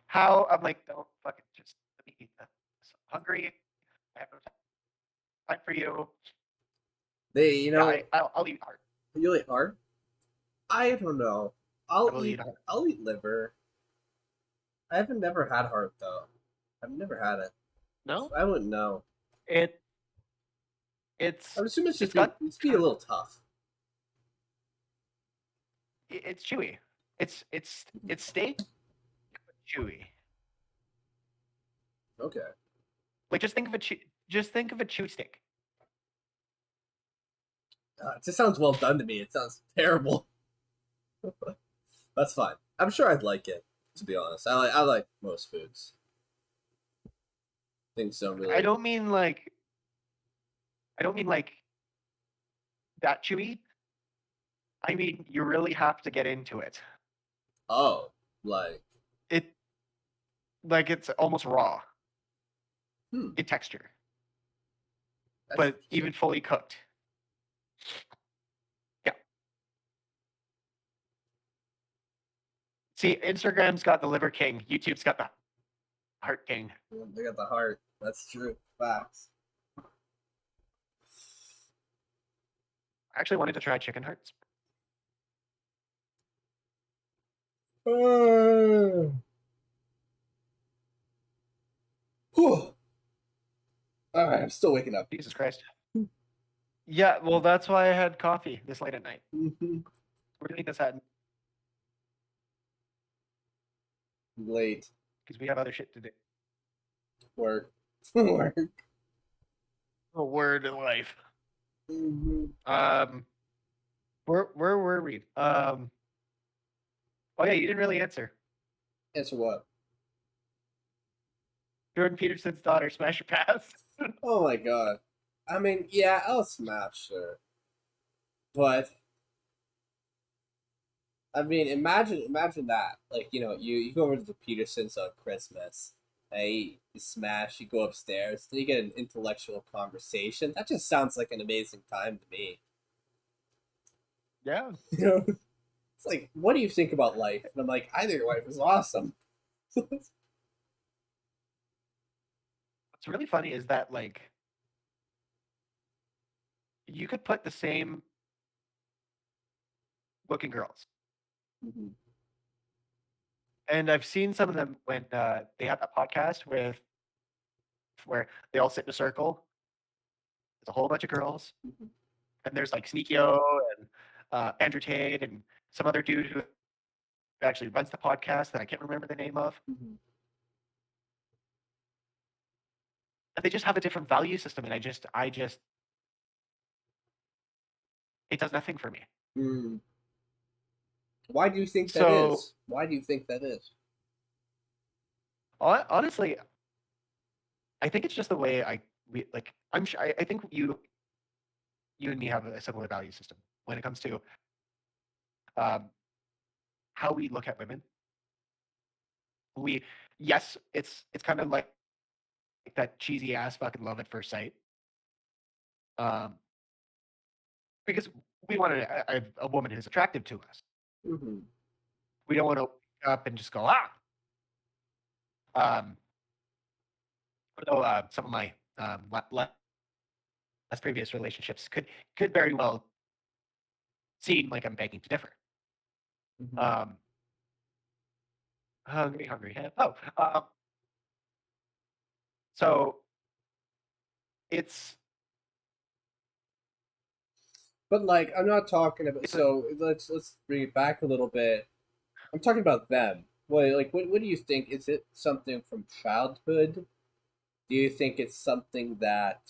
"How?" I'm like, "Don't fucking just let me eat that. I'm hungry. I have no time for you." They, Yeah, I'll eat heart. you eat heart? I don't know. I I'll will eat eat heart. I'll eat liver. I haven't never had heart though. I've never had it. No, I wouldn't know. it I would assume it's got it's be a kind of little tough. it's chewy. It's steak but chewy. Okay. Like just think of a chewy steak. It just sounds well done to me. It sounds terrible. That's fine. I'm sure I'd like it. To be honest, I like most foods. Things don't I really. don't mean like I don't mean like that chewy. I mean you really have to get into it. Oh, like It like it's almost raw hmm. in texture, That's but interesting. even fully cooked. Yeah. See, Instagram's got the liver king. YouTube's got the heart king. They got the heart. That's true. Facts. I actually wanted to try chicken hearts. Whew. All right, I'm still waking up. Jesus Christ. Yeah, well, that's why I had coffee this late at night. We're doing this at Late because we have other shit to do. work. Work. A word in life. Mm-hmm. Where were we? Oh yeah, you didn't really answer. Answer what? Jordan Peterson's daughter, smash or pass? Oh my god. I mean, yeah, I'll smash her, but I mean, imagine that. Like, you go over to the Petersons on Christmas. Hey, you smash. You go upstairs. Then you get an intellectual conversation. That just sounds like an amazing time to me. Yeah. You know, it's like, what do you think about life? And I'm like, I think your wife is awesome. What's really funny is that like you could put the same looking girls, Mhm. and I've seen some of them when they have that podcast with where they all sit in a circle. There's a whole bunch of girls, Mhm. and there's like Sneakio and Andrew Tate and some other dude who actually runs the podcast that I can't remember the name of. Mhm. And they just have a different value system, and I just it does nothing for me. Mm. Why do you think that So is? Why do you think that is? honestly, I think it's just the way we like. I'm sure I think you and me have a similar value system when it comes to um, how we look at women. We yes, it's kind of like that cheesy ass fucking love at first sight. Um, because we want a woman who's attractive to us. Mm-hmm. We don't want to wake up and just go ah. Um, although some of my last previous relationships could very well seem like I'm begging to differ. Mm-hmm. Um, hungry. Oh, so it's But like, I'm not talking about. it's a, So let's bring it back a little bit. I'm talking about them. What do you think? Is it something from childhood? Do you think it's something that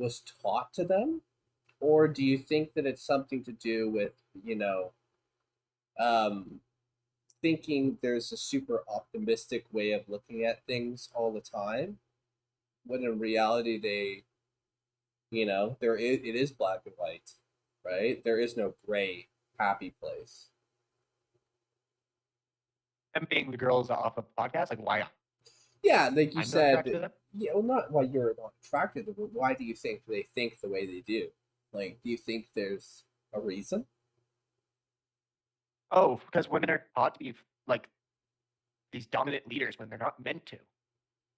was taught to them, or do you think that it's something to do with um, thinking there's a super optimistic way of looking at things all the time, when in reality it is black and white, right? There is no gray happy place. Them being the girls off a podcast, like why Yeah, like you I'm not attracted to said. them? Yeah, well, not why you're not attracted to them, but why do you think they think the way they do? Like, do you think there's a reason? Oh, because women are taught to be like these dominant leaders when they're not meant to.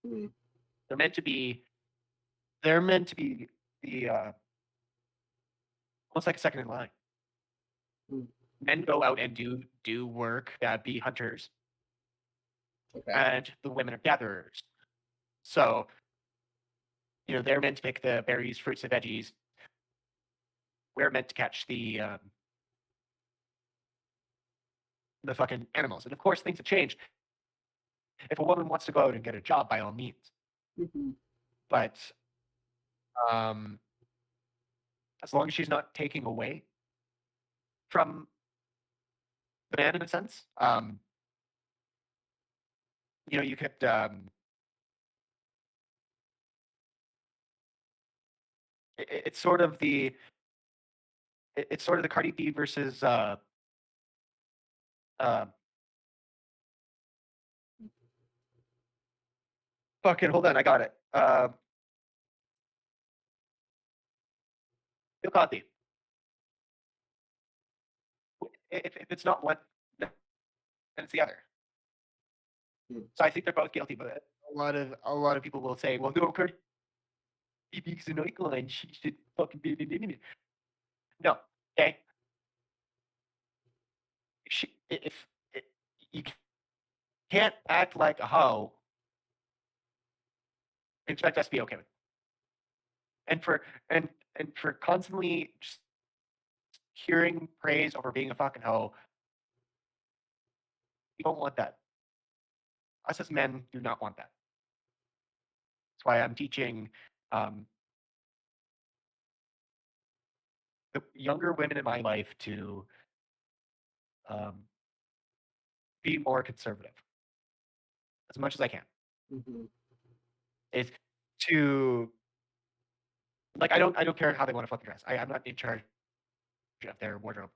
Hmm. They're meant to be. They're meant to be the almost like a second in line. Hmm. Men go out and do work, be hunters, Okay. and the women are gatherers. So they're meant to pick the berries, fruits, and veggies. We're meant to catch the fucking animals. And of course, things have changed. If a woman wants to go out and get a job, by all means. Mm-hmm. But as long as she's not taking away from the man in a sense, you could. It's sort of the. It's sort of the Cardi B versus. Fucking hold on, I got it. Bill Cosby. If it's not one, then it's the other. So I think they're both guilty, but a lot of people will say, well, no, Cardi B's an icon. She should fucking be. No, okay. If you can't act like a hoe, expect us to be okay with it. And for constantly just hearing praise over being a fucking hoe, you don't want that. Us as men do not want that. That's why I'm teaching the younger women in my life to be more conservative as much as I can. Mm-hmm. Is to like I don't care how they want to fucking dress. I'm not in charge of their wardrobe.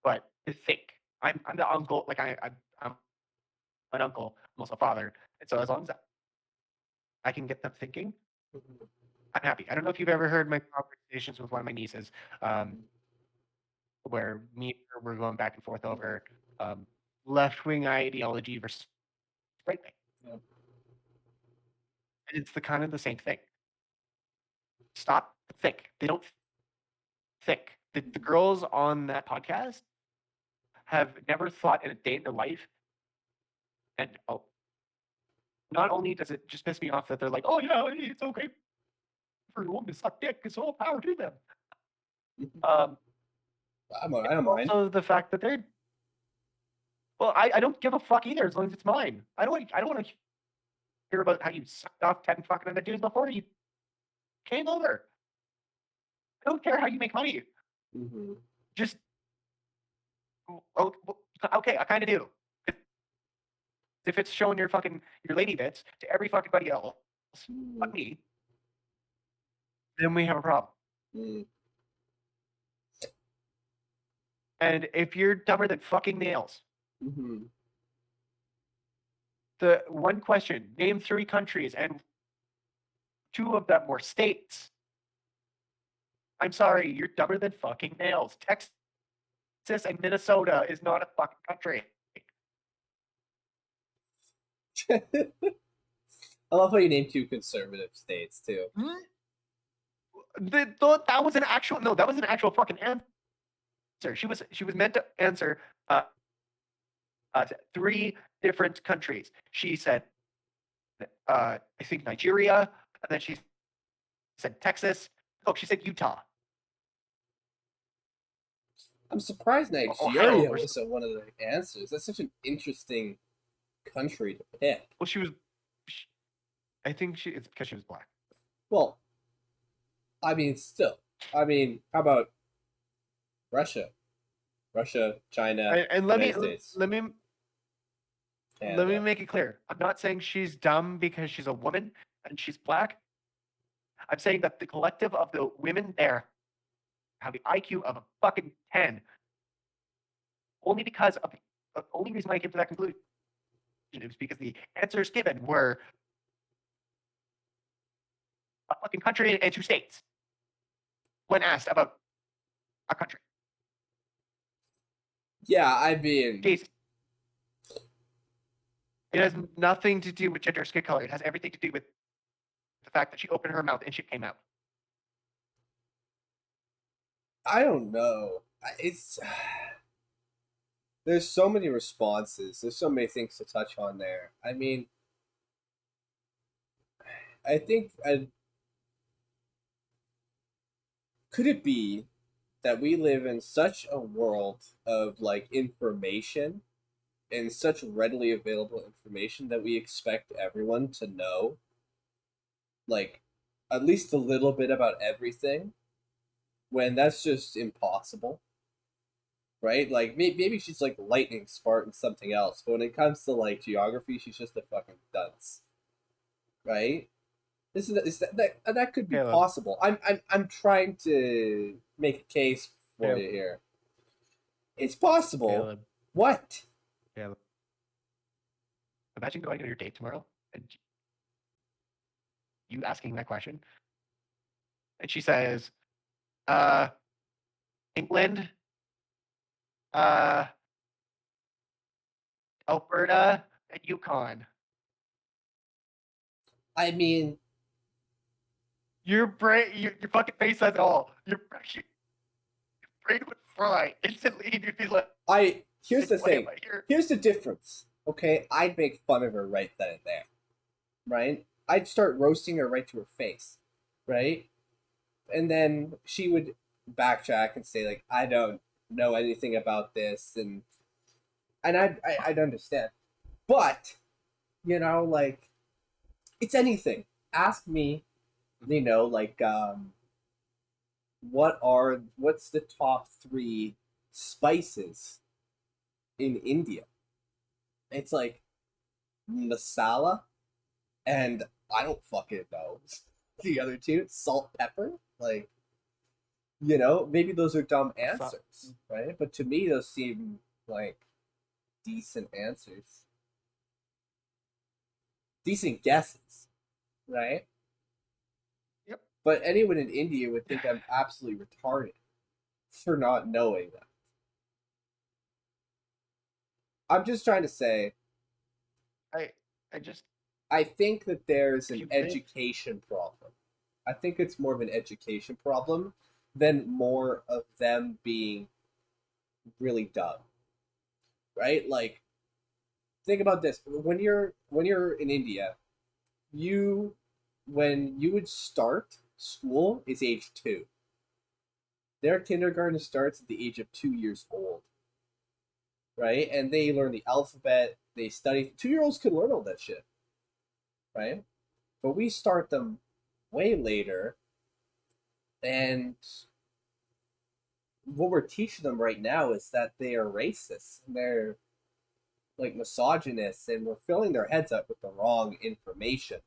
But to think, I'm the uncle. Like I'm an uncle, I'm also a father, and so as long as I can get them thinking, Mm-hmm. I'm happy. I don't know if you've ever heard my conversations with one of my nieces, where me and her were going back and forth over left wing ideology versus right wing. Yeah. And it's the kind of the same thing. Stop, think. They don't think. The girls on that podcast have never thought in a day in their life. And not only does it just piss me off that they're like, oh yeah, it's okay for a woman to suck dick, it's all power to them. I don't mind. Also the fact that they're I don't give a fuck either as long as it's mine. I don't want to hear about how you sucked off 10 fucking other dudes before you came over. I don't care how you make money. Mm-hmm. Just okay, I kind of do. If it's showing your lady bits to every fucking buddy else, but me, then we have a problem. Mm-hmm. And if you're dumber than fucking nails, Mm-hmm. the one question, name 3 countries, and 2 of them were states. I'm sorry, you're dumber than fucking nails. Texas and Minnesota is not a fucking country. I love how you named 2 conservative states too. That was an actual fucking answer. She was meant to answer 3 different countries. She said, I think Nigeria, and then she said Texas. Oh, she said Utah. I'm surprised Nigeria was one of the answers. That's such an interesting country to pick. Well, I think it's because she was black. Well, I mean, still. I mean, how about Russia? Russia, China, And United States, let me Canada. make it clear. I'm not saying she's dumb because she's a woman and she's black. I'm saying that the collective of the women there have the IQ of a fucking 10. Only because of the only reason why I came to that conclusion is because the answers given were a fucking country and 2 states when asked about a country. Yeah, I mean, Jesus. It has nothing to do with gender or skin color. It has everything to do with the fact that she opened her mouth and shit came out. I don't know. It's there's so many responses. There's so many things to touch on there. I mean, I think could it be that we live in such a world of like information and such readily available information that we expect everyone to know like at least a little bit about everything when that's just impossible, right? Like maybe she's like lightning smart and something else, but when it comes to like geography, she's just a fucking dunce, right? That could be Caleb. possible. I'm trying to make a case for Caleb. you here. It's possible. Caleb. What? Caleb. Imagine going on your date tomorrow and you asking that question. And she says, England, Alberta, and Yukon. I mean, Your brain, your fucking face says it all. Your brain would fry instantly, and you'd be like, here's the "Why am thing. I here?" Here's the difference. Okay, I'd make fun of her right then and there, right? I'd start roasting her right to her face, right? And then she would backtrack and say like, I don't know anything about this, and I'd understand. But like it's anything. Ask me, like what's the top 3 spices in India? It's like masala, and I don't fucking know the other 2, salt, pepper. Like, maybe those are dumb answers, right? But to me, those seem like decent answers, decent guesses, right? Yep. But anyone in India would think I'm absolutely retarded for not knowing that. I'm just trying to say, I just I think that there's if an you live, education problem. I think it's more of an education problem than more of them being really dumb, right? Like, think about this: when you're in India, you when you would start school is age 2. Their kindergarten starts at the age of 2 years old, right? And they learn the alphabet. They study. 2 year olds can learn all that shit, right? But we start them way later, and what we're teaching them right now is that they are racist and they're like misogynists, and we're filling their heads up with the wrong information.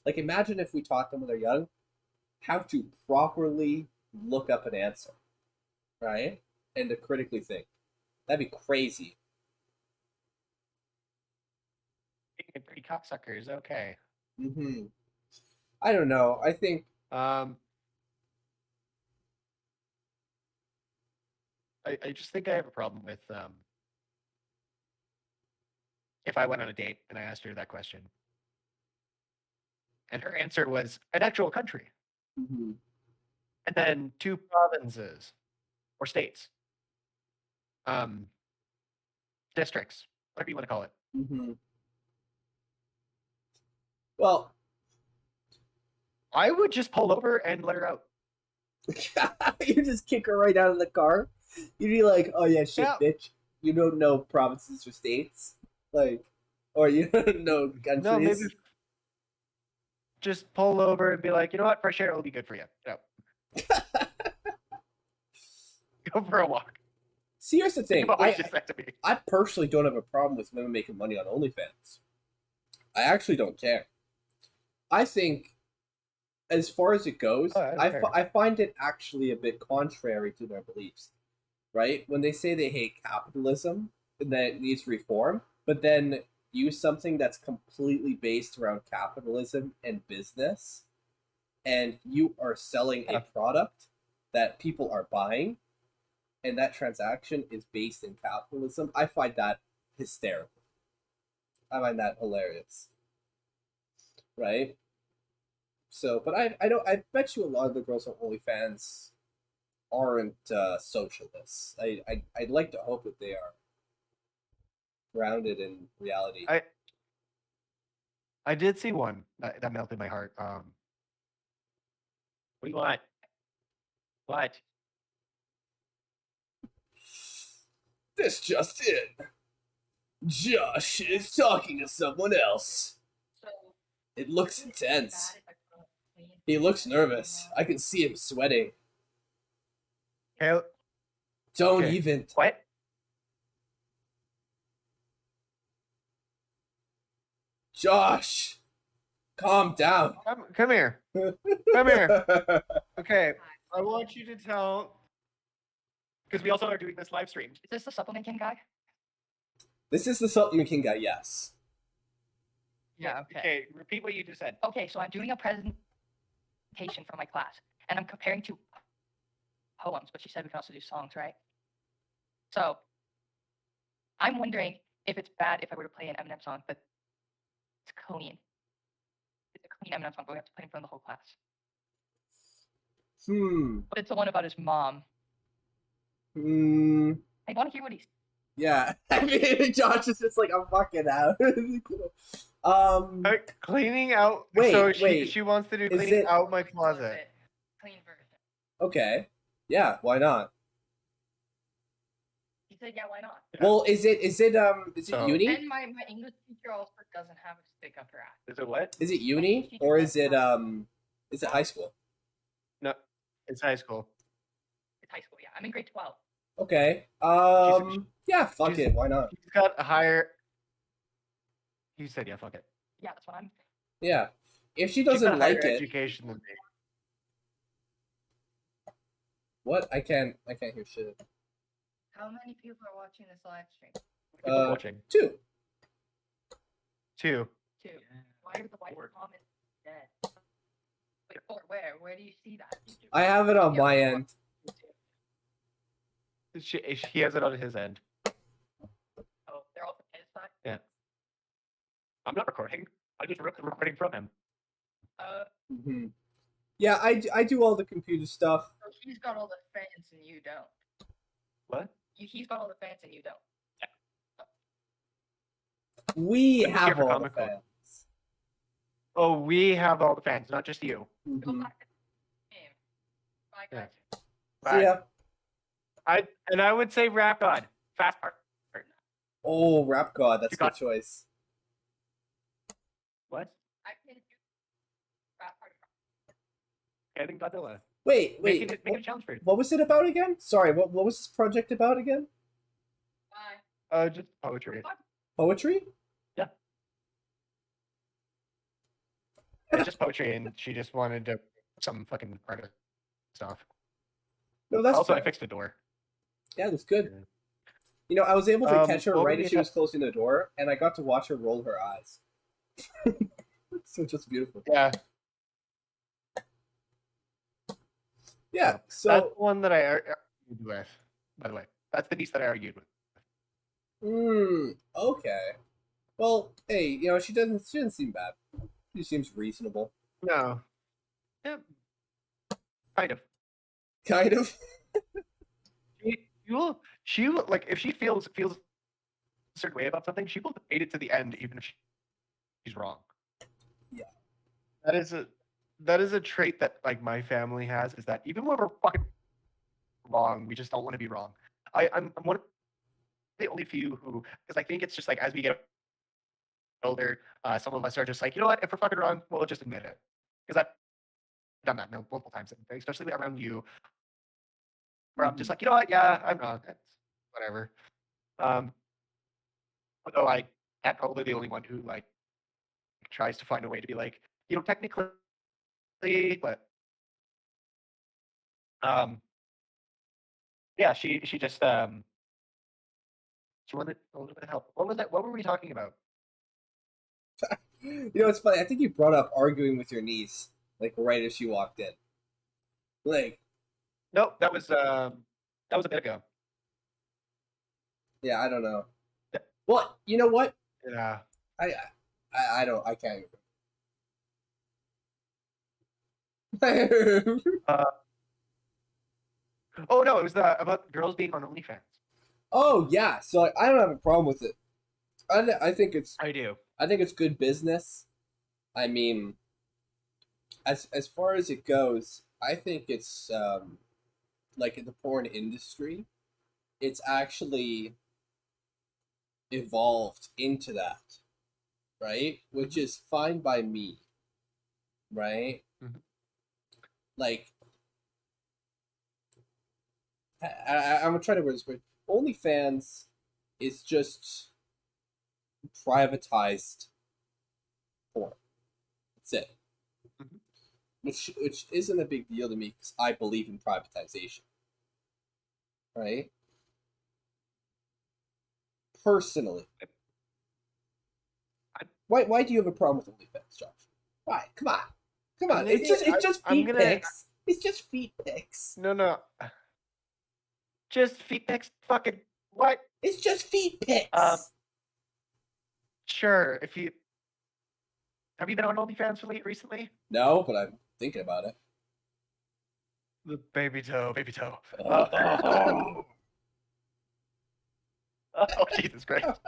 Like, imagine if we taught them when they're young how to properly look up an answer, right? And to critically think. That'd be crazy. being a pretty cocksucker is okay. Mm-hmm. I don't know. I think I just think I have a problem with if I went on a date and I asked her that question, and her answer was an actual country, mm-hmm. and then 2 provinces or states, um, districts, whatever you want to call it. Mm-hmm. Well, I would just pull over and let her out. you just kick her right out of the car. You'd be like, "Oh yeah, shit, Yeah. bitch. You don't know provinces or states, like, or you don't know countries." No, maybe just pull over and be like, you know what, fresh air will be good for you. Go for a walk. See, here's the thing. You've always just said to me. I personally don't have a problem with women making money on OnlyFans. I actually don't care. I think, as far as it goes, Oh, I don't care. I find it actually a bit contrary to their beliefs, right? When they say they hate capitalism and that it needs reform, but then use something that's completely based around capitalism and business, and you are selling a Yeah. product that people are buying, and that transaction is based in capitalism, I find that hysterical. I find that hilarious. Right? So, but I don't. I bet you a lot of the girls on OnlyFans aren't socialists. I'd like to hope that they are grounded in reality. I did see one that melted my heart. What do you want? What? This just in. Josh is talking to someone else. It looks intense. He looks nervous. I can see him sweating. Hey, Don't Okay. even. what? Josh, calm down. Come here. Come here. Okay, I want you to tell, because we also are doing this live stream. Is this the Supplement King guy? This is the Supplement King guy, yes. Yeah, okay. Okay, repeat what you just said. Okay, so I'm doing a presentation for my class, and I'm comparing two poems, but she said we can also do songs, right? So, I'm wondering if it's bad if I were to play an Eminem song, but it's clean. It's a clean Eminem song, but we have to play in front of the whole class. But it's the one about his mom. I want to hear what he's. Yeah. I mean, Josh is just like, I'm fucking out. Cleaning out. Wait, so wait. she wants to do Is cleaning it- out my closet. Clean version. Okay. Yeah, why not? He said, yeah, why not? Yeah. Well, is it So- uni? And my English teacher also doesn't have a stick up her ass. Is it what? Is it uni or is it high school? No, it's high school. It's high school, yeah. I'm in grade 12. Okay. Yeah, fuck she's- it. Why not? He's got a higher. You said yeah, fuck it. Yeah, that's what I'm. Yeah. If she She's got doesn't a higher like it, education than me. what? I can't hear shit. How many people are watching this live stream? People watching. 2. 2. Two. Why are the white comments dead? Wait, four. Where? Where do you see that? I have it on Yeah, my four. end. He has it on his end. Oh, they're all from his side. I'm not recording. I just ripped the recording from him. Hmm. Yeah, I do all the computer stuff. So he's got all the fans and you don't. What? He's got all the fans and you don't. We I'm just here have for all the Comic Con. fans. Oh, we have all the fans, not just you. Go Mhm. back to the game. Bye, Yeah. guys. See ya. I would say Rap God. Fast part. Oh, Rap God, that's a You good got- choice. What? I can do rap part. I think Godzilla. Wait, Make wait. it a challenge for you. What was it about again? Sorry, what was this project about again? Bye. Just poetry. Poetry? It's just poetry, and she just wanted to some fucking artist stuff. No, that's Also, I fair. fixed the door. Yeah, that's good. Yeah. You know, I was able to catch her what right would as you she was closing the door, and I got to watch her roll her eyes. So just beautiful. Yeah, Yeah, that's so the one that I argued with. By the way, that's the piece that I argued with. okay. Well, hey, you know, she doesn't seem bad. She seems reasonable. No. Yeah. Kind of. Kind of. She will like if she feels a certain way about something, she will debate it to the end, even if she's wrong. Yeah. That is a trait that like my family has, is that even when we're fucking wrong, we just don't want to be wrong. I'm one of the only few who, because I think it's just like as we get older, some of us are just like, you know what, if we're fucking wrong, we'll just admit it. because I've done that multiple times, especially around you, where I'm just like, you know what? Yeah, I'm wrong. That's whatever. Although I am probably the only one who like tries to find a way to be like, technically, but yeah, she just she wanted a little bit of help. What was that? What were we talking about? You know, it's funny. I think you brought up arguing with your niece like right as she walked in. Like, No, that was a bit ago. yeah, I don't know. Yeah. Well, you know what? Yeah. I don't. I can't remember. Oh no, it was about girls being on OnlyFans. Oh yeah. So I don't have a problem with it. I think it's I do. I think it's good business. I mean, as far as it goes, I think it's like in the porn industry, it's actually evolved into that, right? Which is fine by me, right? Mhm. Like, I'm trying to word this, but OnlyFans is just privatized porn. That's it. Mhm. Which isn't a big deal to me because I believe in privatization, right? Personally, why do you have a problem with OnlyFans, Josh? Why? Come on, come on. It's just I'm feet gonna- pics. It's just feet pics. No. Just feet pics. Fucking what? It's just feet pics. Sure. If you have you been on OnlyFans recently? No, but I'm thinking about it. The baby toe, baby toe. Oh. Oh, Jesus Christ.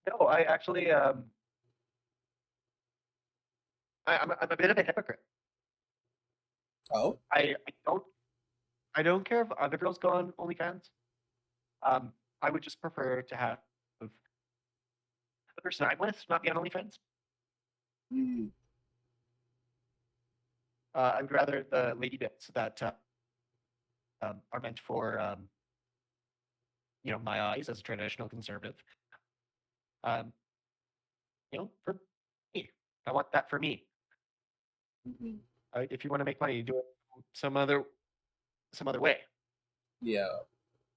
No, I actually, I'm a bit of a hypocrite. Oh, I don't care if other girls go on OnlyFans. I would just prefer to have the person I'm with not be on OnlyFans. Hmm. I would rather the lady bits that are meant for my eyes as a traditional conservative. For me, I want that for me. Mhm. If you want to make money, do it some other way. Yeah.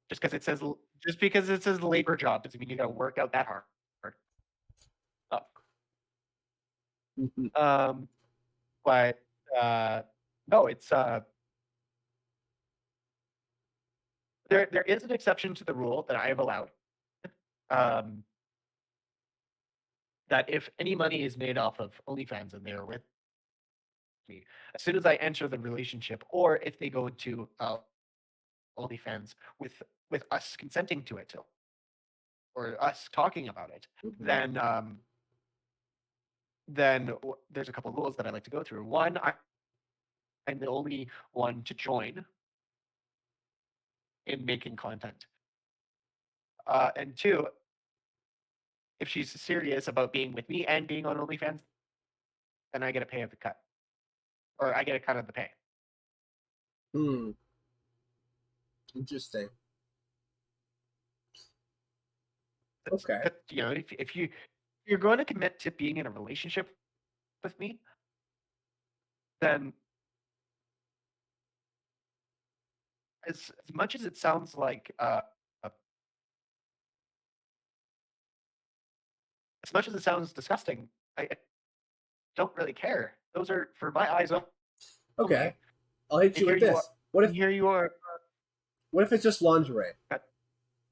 Just because it says labor job doesn't mean you got to work out that hard. Oh. Mhm. But no, it's there is an exception to the rule that I have allowed. That if any money is made off of OnlyFans and they're with me, as soon as I enter the relationship, or if they go into OnlyFans with us consenting to it, or us talking about it, then there's a couple of rules that I like to go through. One, I'm the only one to join in making content. And two, if she's serious about being with me and being on OnlyFans, then I get a pay of the cut, or I get a cut of the pay. Hmm. Interesting. Okay. But, if you're going to commit to being in a relationship with me, then as much as it sounds like as much as it sounds disgusting, I don't really care. Those are for my eyes only. Okay. I'll hit you And with here you this. What if And here you are. what if it's just lingerie? Uh,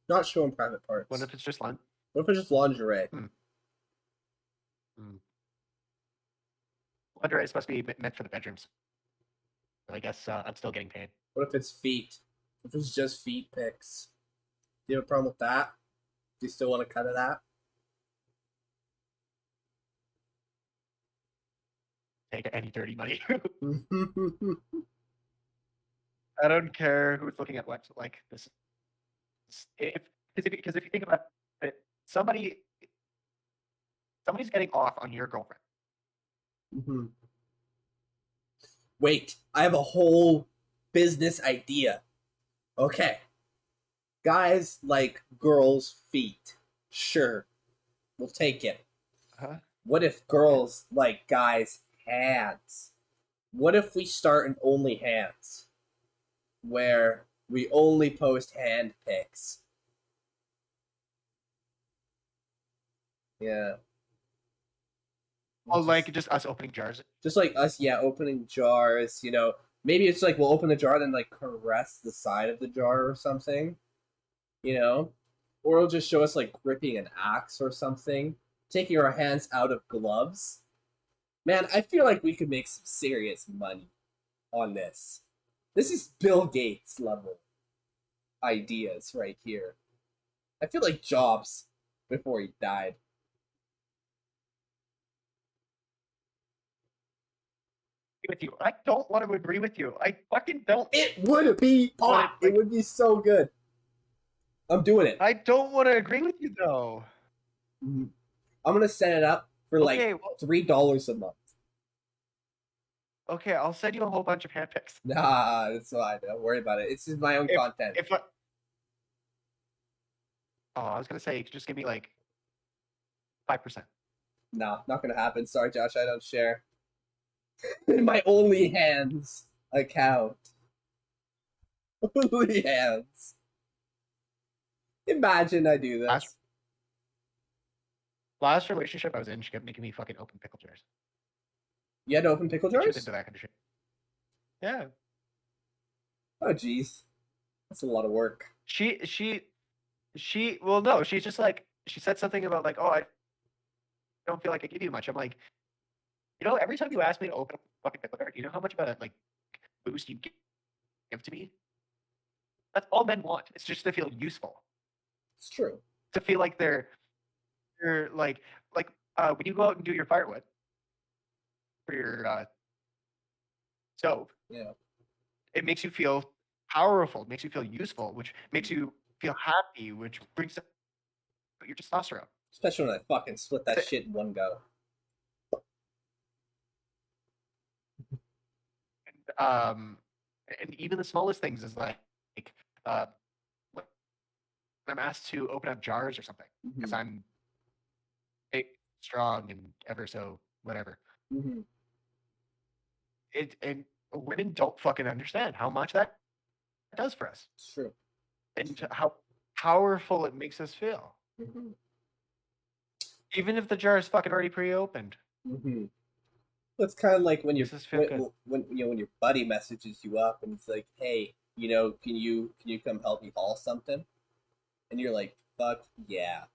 Not showing private parts. What if it's just lunch? What if it's just lingerie? Lingerie is supposed to be meant for the bedrooms. But I guess I'm still getting paid. What if it's feet? If it's just feet pics? Do you have a problem with that? Do you still want to cut it out? Take any dirty money. I don't care who's looking at what like this. Because if you think about it, somebody somebody's getting off on your girlfriend. Mm-hmm. Wait, I have a whole business idea. Okay. Guys like girls' feet. Sure. We'll take it. Huh? What if girls like guys' hands? What if we start an OnlyHands where we only post hand pics? Yeah. Oh, like just us opening jars. just like us, yeah, opening jars. Maybe it's like we'll open the jar and then like caress the side of the jar or something. Or it'll just show us like gripping an axe or something, taking our hands out of gloves. Man, I feel like we could make some serious money on this. This is Bill Gates level ideas right here. I feel like Jobs before he died. With you, I don't want to agree with you. I fucking don't. It would be hot. It would be so good. I'm doing it. I don't want to agree with you though. I'm gonna set it up for Okay, like well, $3 a month. okay, I'll send you a whole bunch of hand pics. Nah, that's fine. Don't worry about it. It's just my own content. I was gonna say you could just give me like 5%. No, not gonna happen. Sorry, Josh, I don't share. My OnlyHands account. OnlyHands. Imagine I do this. Last relationship I was in, she kept making me fucking open pickle jars. You had to open pickle She was jars? into that kind of shit. Yeah. Oh, jeez. That's a lot of work. Well, no, she's just like, she said something about like, oh, I don't feel like I give you much. I'm like, every time you ask me to open up a fucking pickle jar, you know how much of a like boost you give to me? That's all men want. It's just to feel useful. It's true. To feel like they're like when you go out and do your firewood for your stove. Yeah. It makes you feel powerful. It makes you feel useful, which makes you feel happy, which brings up your testosterone. Especially when I fucking split that shit in one go. And even the smallest things is like when I'm asked to open up jars or something because I'm big, strong, and ever so whatever. Mm-hmm. And women don't fucking understand how much that does for us. It's true. And how powerful it makes us feel. Mm-hmm. Even if the jar is fucking already pre-opened. Mm-hmm. It's kind of like when you Makes us feel good. when your buddy messages you up and it's like, hey, can you come help me haul something? And you're like, fuck yeah,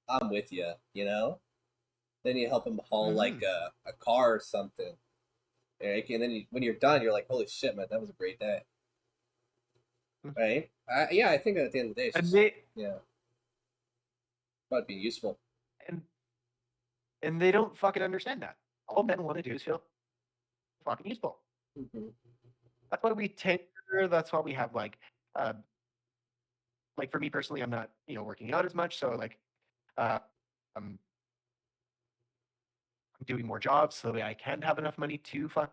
I'm with you. Then you help him haul like a car or something. And then when you're done, you're like, holy shit, man, that was a great day. Right? Yeah, I think at the end of the day, it's just, about being useful. And they don't fucking understand that. All men want to do is feel fucking useful. Mm-hmm. That's why we tinker. That's why we have like for me personally, I'm not working out as much, so like I'm doing more jobs so that I can have enough money to fucking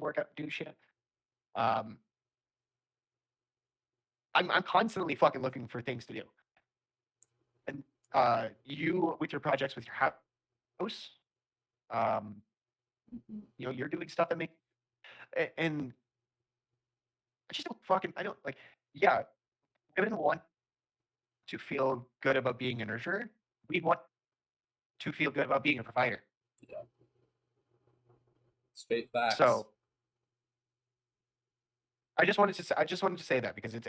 work out, do shit. I'm constantly fucking looking for things to do. And you with your projects with your house, you're doing stuff that make, and I just I don't like, yeah, women want to feel good about being a nurturer. We want to feel good about being a provider. Yeah. Straight facts. So I just wanted to say that because it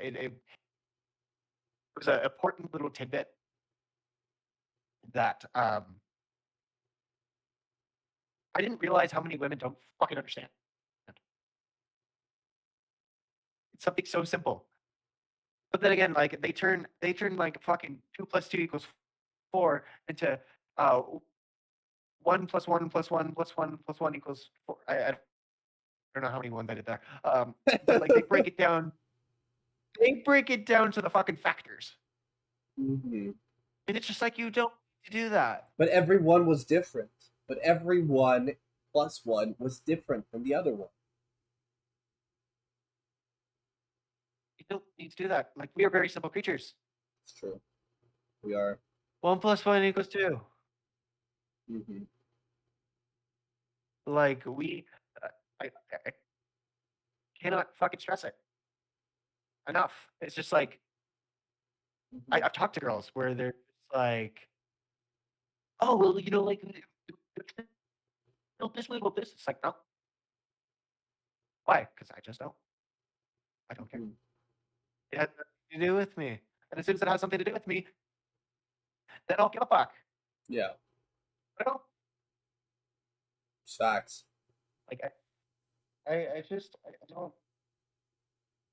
was an important little tidbit that I didn't realize how many women don't fucking understand. It's something so simple. But then again, like they turn like fucking 2 + 2 = 4 into 1 + 1 + 1 + 1 + 1 = 4. I don't know how many ones I did there. But like they break it down. They break it down to the fucking factors. Mm-hmm. And it's just like you don't to do that? But everyone was different. But everyone plus one was different than the other one. You don't need to do that. Like, we are very simple creatures. It's true. We are. 1 + 1 = 2. Mm-hmm. Like, we, I cannot fucking stress it enough. It's just like, I've talked to girls where they're just like, oh, well, you know, like, build this way, build this. It's like, no. Why? Because I just don't. I don't care. Mhm. It has nothing to do with me. And as soon as it has something to do with me, then I'll give a fuck. Yeah. I don't. It's facts. Like, I just, I don't.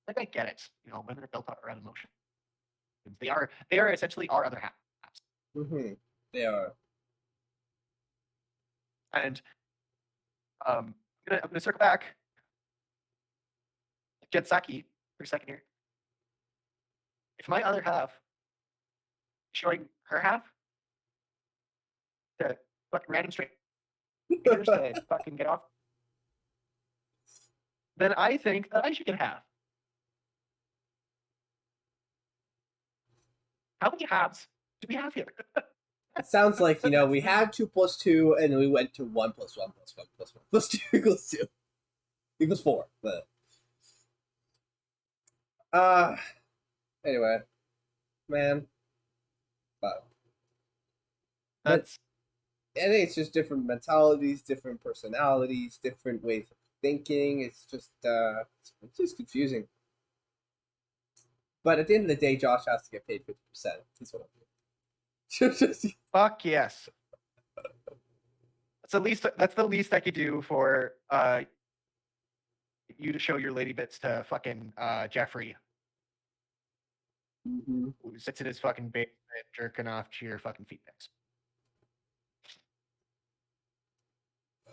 Like, I get it. You know, women are built up around emotion. They are essentially our other half. Mm-hmm. They are. And I'm gonna circle back. Jen Psaki for a second here. If my other half showing her half to fucking random strangers to fucking get off, then I think that I should get half. How many halves do we have here? It sounds like, we had 2 + 2, and then we went to 1 + 1 + 1 + 1 + 2 = 2. Equals 4. But anyway. Man. But That's I think it's just different mentalities, different personalities, different ways of thinking. It's just confusing. But at the end of the day, Josh has to get paid 50%. That's what I'm doing. fuck yes. That's the least I could do for you to show your lady bits to fucking Jeffrey, Mm-hmm. who sits in his fucking basement jerking off to your fucking feet pics.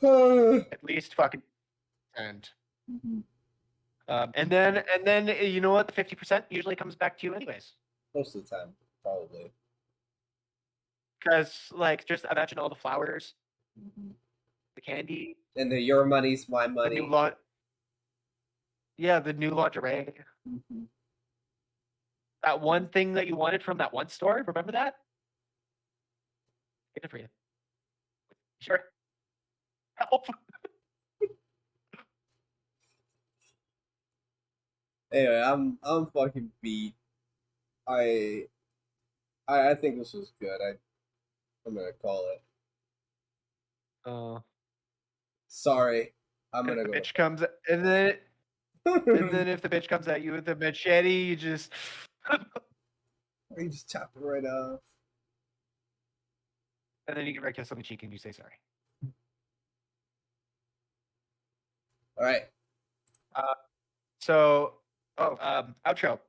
At least fucking and and then you know what, the 50% usually comes back to you anyways. Most of the time, probably. Because like, just imagine all the flowers, the candy, And your money's my the money. new lot. Yeah, the new lingerie. Mm-hmm. That one thing that you wanted from that one store. Remember that? Get it for you. Sure. Help. Anyway, I'm fucking beat. I think this was good. I'm gonna call it. Sorry, I'm If gonna the go. bitch comes, and then if the bitch comes at you with a machete, you just You just chop it right off. and then you give her a kiss on the cheek and you say sorry. All right. So, outro.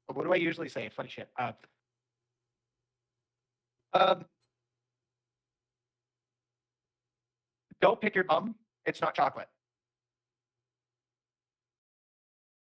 What do I usually say? Funny shit. Don't pick your bum. It's not chocolate.